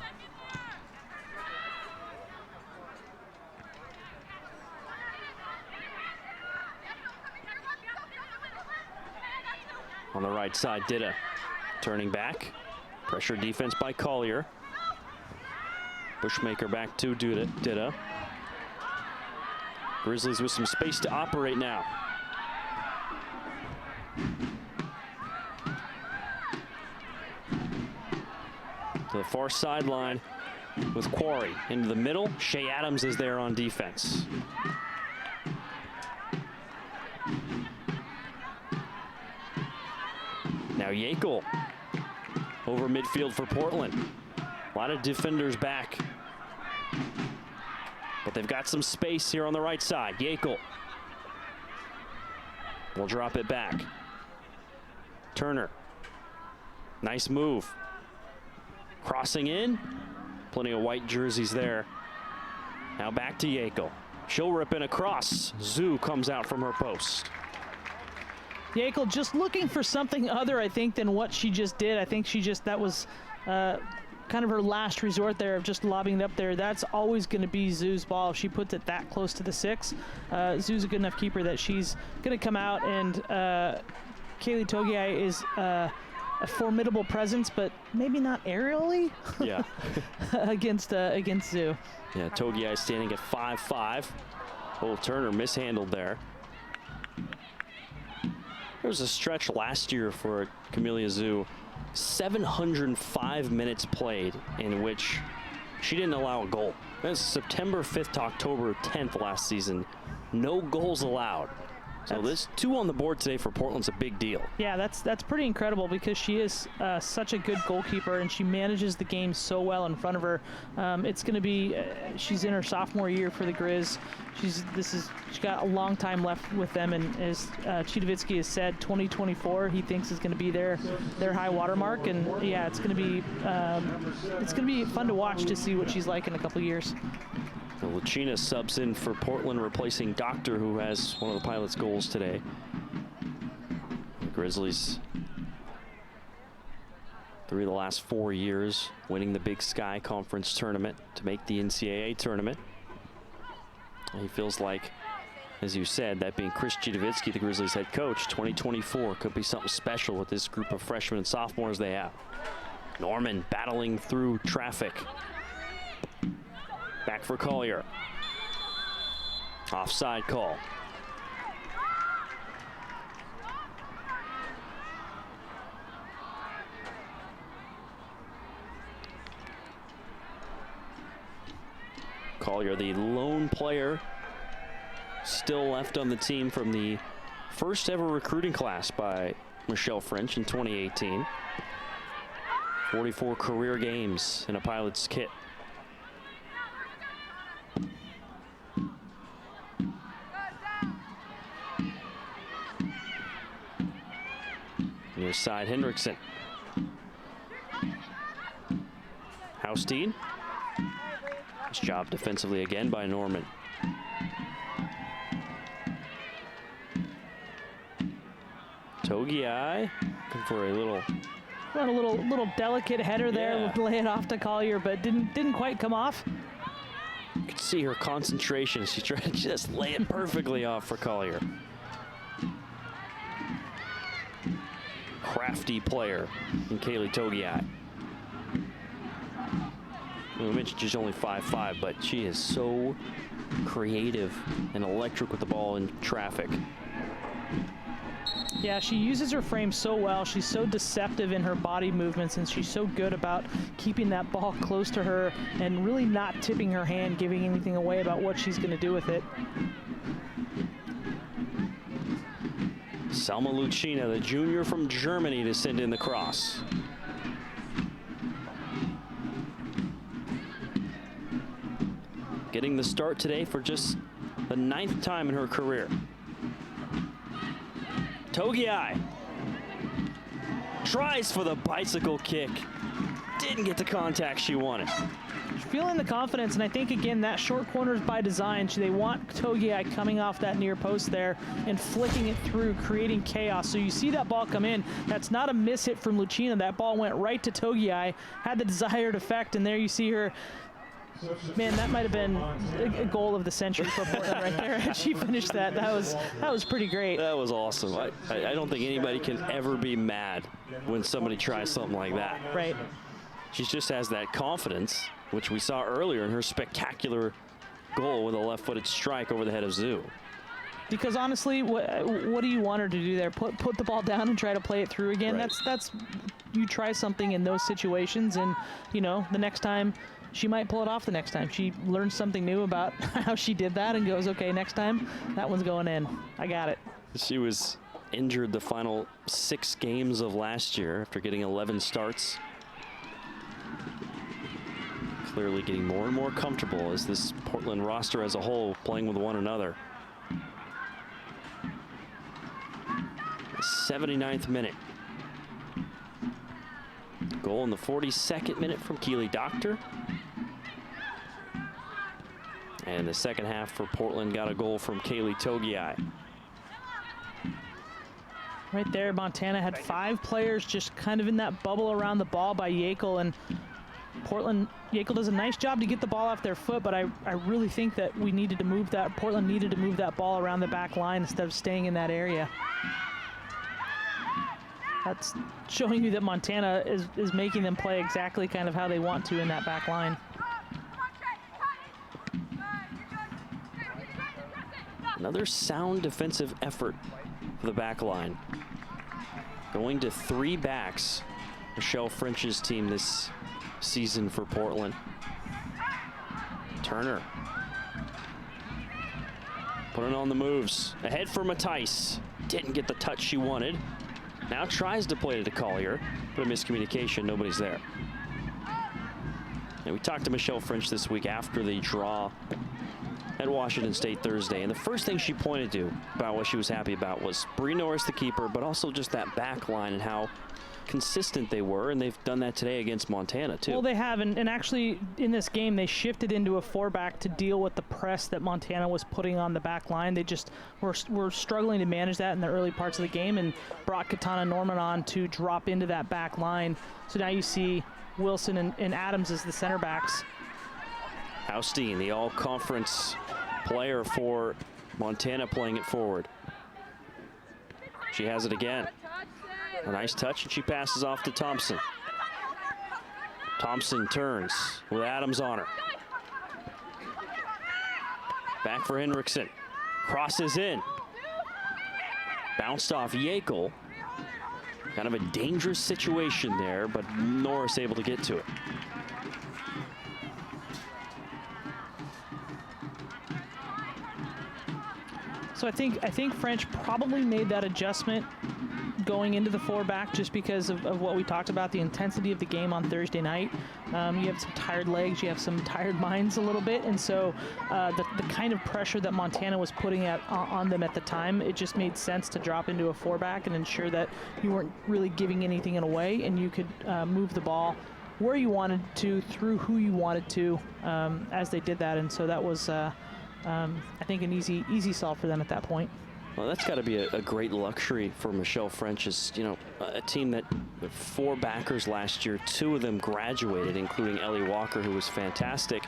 On the right side, Ditta turning back. Pressure defense by Collier. Bushmaker back to Ditta. Grizzlies with some space to operate now. To the far sideline with Quarry. Into the middle, Shea Adams is there on defense. Now Yekel over midfield for Portland. A lot of defenders back. But they've got some space here on the right side. Yekel will drop it back. Turner. Nice move. Crossing in. Plenty of white jerseys there. Now back to Yekel. She'll rip in across. Zhu comes out from her post. Yekel just looking for something other, I think, than what she just did. I think that was kind of her last resort there of just lobbing it up there. That's always going to be Zhu's ball. If she puts it that close to the 6, Zhu's a good enough keeper that she's going to come out, and Kaylee Togiai is a formidable presence, but maybe not aerially. Yeah. against Zhu. Yeah, Togiai standing at 5'5". Oh, Turner mishandled there. There was a stretch last year for Camelia Zhu. 705 minutes played in which she didn't allow a goal. That was September 5th to October 10th last season. No goals allowed. So this 2 on the board today for Portland's a big deal. Yeah, that's pretty incredible because she is such a good goalkeeper and she manages the game so well in front of her. It's going to be she's in her sophomore year for the Grizz. She's got a long time left with them, and as Chidovitsky has said, 2024 he thinks is going to be their high water mark, and yeah, it's going to be fun to watch to see what she's like in a couple years. Lucina subs in for Portland, replacing Doctor, who has one of the Pilots' goals today. The Grizzlies, 3 of the last 4 years, winning the Big Sky Conference tournament to make the NCAA tournament. He feels like, as you said, that being Chris Chidovitsky, the Grizzlies head coach, 2024 could be something special with this group of freshmen and sophomores they have. Norman battling through traffic. Back for Collier. Offside call. Collier, the lone player still left on the team from the first ever recruiting class by Michelle French in 2018. 44 career games in a Pilot's kit. Near side, Hendrickson. Haustein. Nice job defensively again by Norman. Togiai looking for a little delicate header there, Yeah. lay it off to Collier, but didn't quite come off. You can see her concentration. She's trying to just lay it perfectly off for Collier. Crafty player in Kaylee Togiai. We mentioned she's only 5'5", but she is so creative and electric with the ball in traffic. Yeah, she uses her frame so well. She's so deceptive in her body movements, and she's so good about keeping that ball close to her and really not tipping her hand, giving anything away about what she's going to do with it. Selma Lucina, the junior from Germany, to send in the cross. Getting the start today for just the 9th time in her career. Togiai tries for the bicycle kick. Didn't get the contact she wanted. Feeling the confidence, and I think, again, that short corner is by design. They want Togiai coming off that near post there and flicking it through, creating chaos. So you see that ball come in. That's not a miss hit from Lucina. That ball went right to Togiai, had the desired effect, and there you see her. Man, that might have been a goal of the century for Portland right there. She finished that. That was pretty great. That was awesome. I don't think anybody can ever be mad when somebody tries something like that. Right. She just has that confidence, which we saw earlier in her spectacular goal with a left-footed strike over the head of Zoo. Because honestly, what do you want her to do there? Put the ball down and try to play it through again? Right. That's you try something in those situations, and you know the next time she might pull it off. The next time she learns something new about how she did that and goes, okay, next time that one's going in. I got it. She was injured the final 6 games of last year after getting 11 starts. Clearly getting more and more comfortable as this Portland roster as a whole playing with one another. 79th minute. Goal in the 42nd minute from Keely Doctor. And the second half for Portland got a goal from Kaylee Togiai. Right there, Montana had 5 players just kind of in that bubble around the ball by Yakel, and Portland, Yakel does a nice job to get the ball off their foot, but I really think that we needed to move that, Portland needed to move that ball around the back line instead of staying in that area. That's showing you that Montana is making them play exactly kind of how they want to in that back line. Another sound defensive effort for the back line. Going to 3 backs, Michelle French's team this season for Portland. Turner. Putting on the moves. Ahead for Matthijs. Didn't get the touch she wanted. Now tries to play it to Collier, but a miscommunication, nobody's there. And we talked to Michelle French this week after the draw at Washington State Thursday, and the first thing she pointed to about what she was happy about was Bree Norris, the keeper, but also just that back line and how consistent they were, and they've done that today against Montana too. Well, they have, and actually in this game they shifted into a 4-back to deal with the press that Montana was putting on the back line. They just were struggling to manage that in the early parts of the game, and brought Katana Norman on to drop into that back line. So now you see Wilson and Adams as the center backs. Haustein, the all-conference player for Montana, playing it forward. She has it again. A nice touch, and she passes off to Thompson. Thompson turns with Adams on her. Back for Hendrickson. Crosses in. Bounced off Yakel. Kind of a dangerous situation there, but Norris able to get to it. So I think French probably made that adjustment going into the 4-back just because of what we talked about, the intensity of the game on Thursday night. You have some tired legs, you have some tired minds a little bit, and so the kind of pressure that Montana was putting on them at the time, it just made sense to drop into a 4-back and ensure that you weren't really giving anything away and you could move the ball where you wanted to, through who you wanted to, as they did that. And so that was, I think, an easy solve for them at that point. Well, that's got to be a great luxury for Michelle French. Is, you know, a team that 4 backers last year, 2 of them graduated, including Ellie Walker, who was fantastic.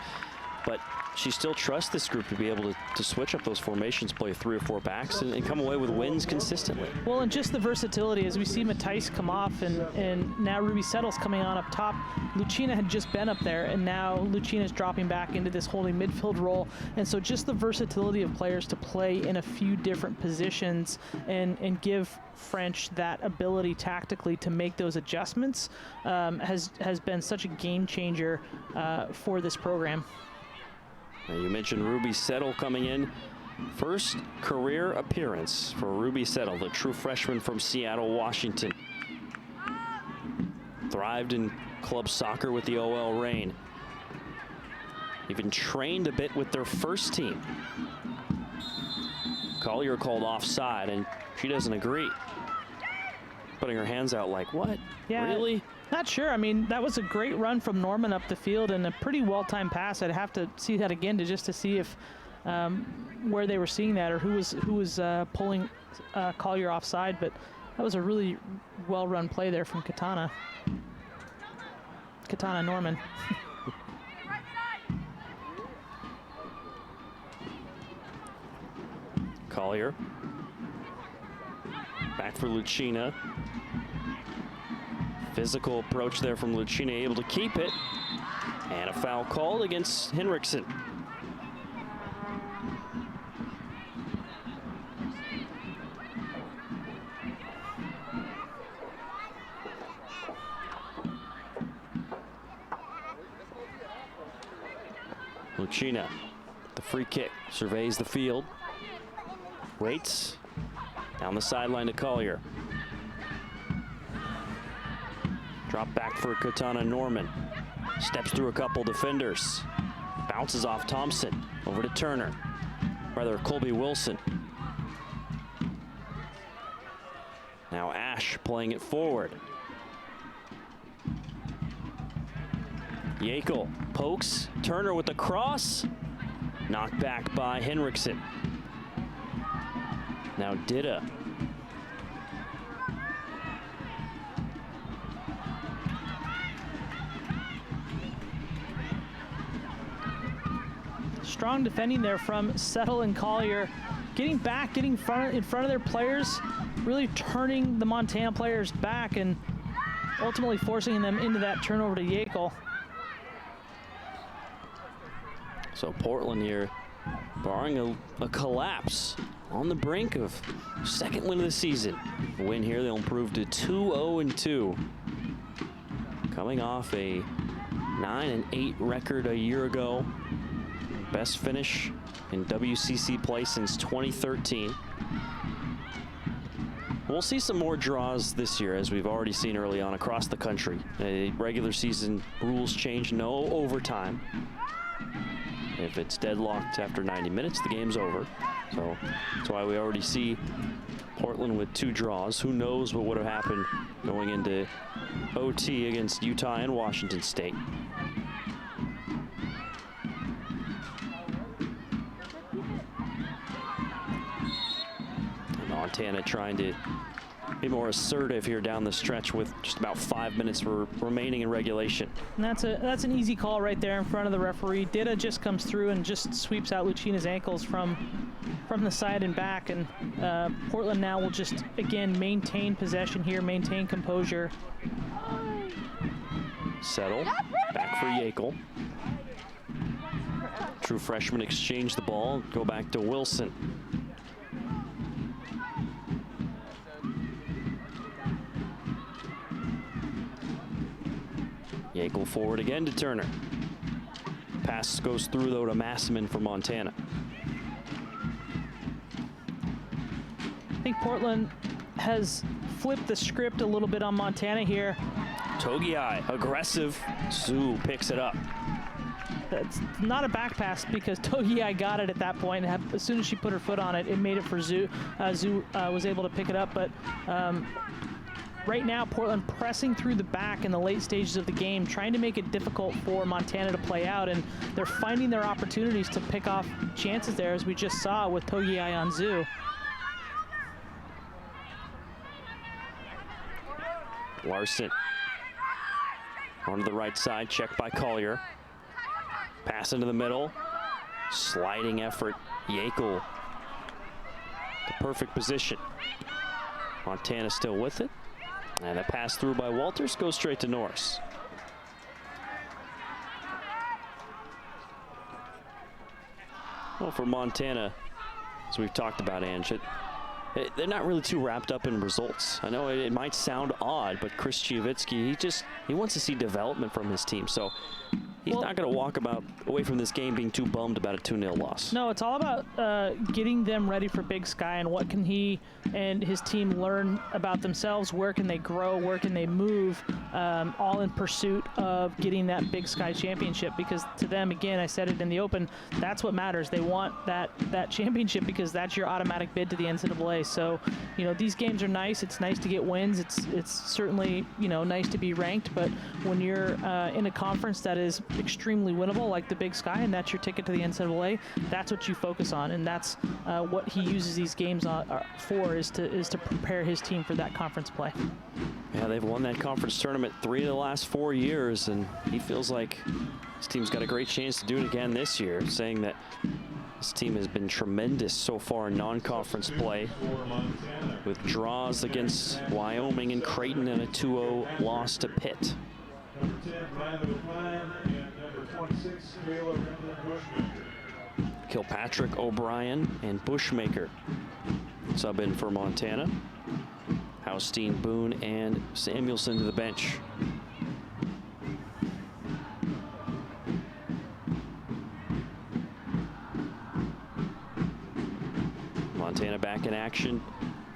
But she still trusts this group to be able to switch up those formations, play 3 or 4 backs, and come away with wins consistently. Well, and just the versatility as we see Matthijs come off, and now Ruby Settles coming on up top. Lucina had just been up there, and now Lucina's dropping back into this holding midfield role. And so just the versatility of players to play in a few different positions and give French that ability tactically to make those adjustments has been such a game changer for this program. Now, you mentioned Ruby Settle coming in. First career appearance for Ruby Settle, the true freshman from Seattle, Washington. Thrived in club soccer with the OL Reign. Even trained a bit with their first team. Collier called offside, and she doesn't agree. Putting her hands out like, what? Yeah, really? Not sure. I mean, that was a great run from Norman up the field and a pretty well-timed pass. I'd have to see that again to see if where they were seeing that or who was pulling Collier offside. But that was a really well-run play there from Katana Norman. Collier. Back for Lucina. Physical approach there from Lucina, able to keep it. And a foul called against Henriksen. Lucina, the free kick, surveys the field. Waits. Down the sideline to Collier. Drop back for Katana Norman. Steps through a couple defenders. Bounces off Thompson. Over to Turner. Rather, Colby Wilson. Now Ash playing it forward. Yekel pokes. Turner with the cross. Knocked back by Henriksen. Now Dida. Strong defending there from Settle and Collier. Getting back, getting in front of their players, really turning the Montana players back and ultimately forcing them into that turnover to Yekel. So Portland here, barring a collapse, on the brink of second win of the season. A win here, they'll improve to 2-0-2. Coming off a 9-8 record a year ago. Best finish in WCC play since 2013. We'll see some more draws this year, as we've already seen early on across the country. Regular season rules change, no overtime. If it's deadlocked after 90 minutes, the game's over. So that's why we already see Portland with 2 draws. Who knows what would have happened going into OT against Utah and Washington State. Montana trying to be more assertive here down the stretch with just about 5 minutes remaining in regulation. And that's an easy call right there in front of the referee. Dida just comes through and just sweeps out Lucina's ankles from the side and back, and Portland now will just again maintain possession here, maintain composure. Settle back for Yekel. True freshman exchange the ball, go back to Wilson. Yekel forward again to Turner. Pass goes through though to Massaman for Montana. Portland has flipped the script a little bit on Montana here. Togiai, aggressive. Zhu picks it up. That's not a back pass because Togiai got it at that point. As soon as she put her foot on it, it made it for Zhu. Zhu was able to pick it up, but right now Portland pressing through the back in the late stages of the game, trying to make it difficult for Montana to play out, and they're finding their opportunities to pick off chances there, as we just saw with Togiai on Zhu. Larson onto the right side, checked by Collier. Pass into the middle, sliding effort, Yekel. The perfect position. Montana still with it. And a pass through by Walters goes straight to Norris. Well, for Montana, as we've talked about, Ange, they're not really too wrapped up in results. I know it might sound odd, but Chris Chiavitsky, he wants to see development from his team. So he's not going to walk away from this game being too bummed about a 2-0 loss. No, it's all about getting them ready for Big Sky, and what can he and his team learn about themselves, where can they grow, where can they move, all in pursuit of getting that Big Sky championship. Because to them, again, I said it in the open, that's what matters. They want that championship because that's your automatic bid to the NCAA. So, these games are nice. It's nice to get wins. It's certainly, nice to be ranked, but when you're in a conference that is extremely winnable like the Big Sky, and that's your ticket to the NCAA, that's what you focus on, and that's what he uses these games for, is to prepare his team for that conference play. Yeah, they've won that conference tournament 3 of the last 4 years, and he feels like his team's got a great chance to do it again this year, saying that this team has been tremendous so far in non-conference play, with draws against Wyoming and Creighton and a 2-0 loss to Pitt. Number 10, Brandon O'Brien, and number 26, Kayla Bushmaker. Kilpatrick, O'Brien, and Bushmaker sub in for Montana. Haustein, Boone, and Samuelson to the bench. Montana back in action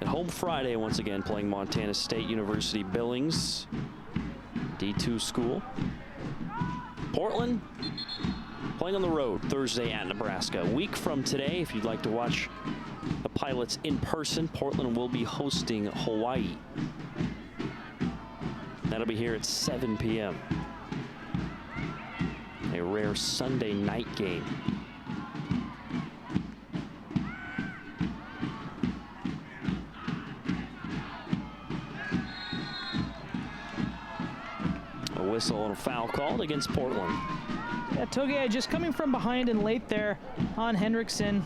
at home Friday once again, playing Montana State University Billings, D2 school. Portland playing on the road Thursday at Nebraska. A week from today, if you'd like to watch the Pilots in person, Portland will be hosting Hawaii. That'll be here at 7 p.m. A rare Sunday night game. A whistle and a foul called against Portland. Yeah, Togiai just coming from behind and late there on Hendrickson.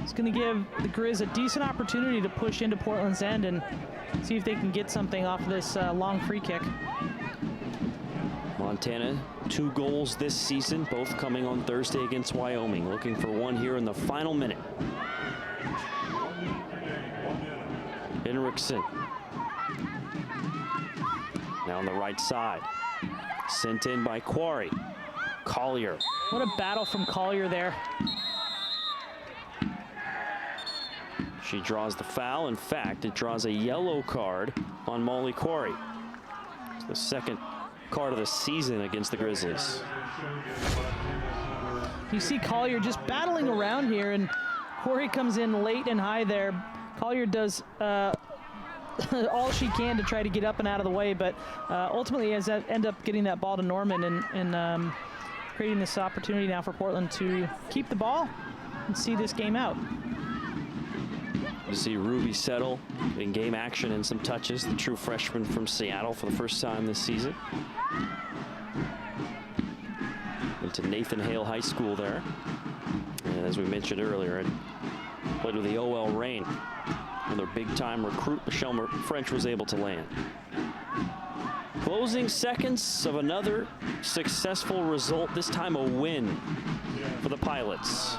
It's going to give the Grizz a decent opportunity to push into Portland's end and see if they can get something off of this long free kick. Montana, 2 goals this season, both coming on Thursday against Wyoming. Looking for one here in the final minute. Henriksen. Now on the right side. Sent in by Quarry. Collier. What a battle from Collier there. She draws the foul. In fact, it draws a yellow card on Molly Quarry. It's the second card of the season against the Grizzlies. You see Collier just battling around here, and Quarry comes in late and high there. Collier does all she can to try to get up and out of the way, but ultimately has end up getting that ball to Norman and creating this opportunity now for Portland to keep the ball and see this game out. You see Ruby settle in game action and some touches, the true freshman from Seattle for the first time this season. Into Nathan Hale High School there. And as we mentioned earlier, it played with the OL Reign. Another big-time recruit Michelle French was able to land. Closing seconds of another successful result, this time a win for the Pilots.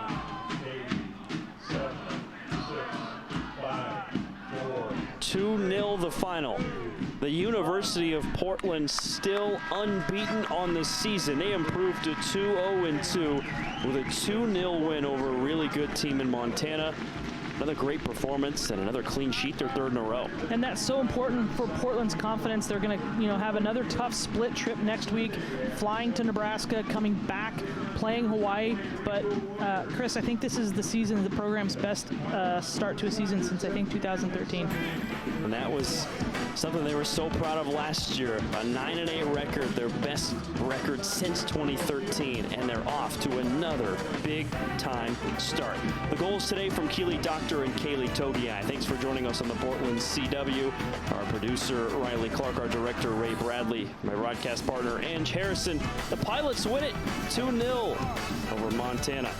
2-0 the final. The University of Portland still unbeaten on the season. They improved to 2-0-2 with a 2-0 win over a really good team in Montana. Another great performance and another clean sheet, their third in a row. And that's so important for Portland's confidence. They're going to, have another tough split trip next week, flying to Nebraska, coming back, playing Hawaii. But Chris, I think this is the season, the program's best start to a season since I think 2013. And that was something they were so proud of last year. A 9-8 record, their best record since 2013, and they're off to another big-time start. The goals today from Keely Doctor and Kaylee Togiai. Thanks for joining us on the Portland CW. Our producer, Riley Clark, our director, Ray Bradley, my broadcast partner, Ange Harrison. The Pilots win it 2-0 over Montana.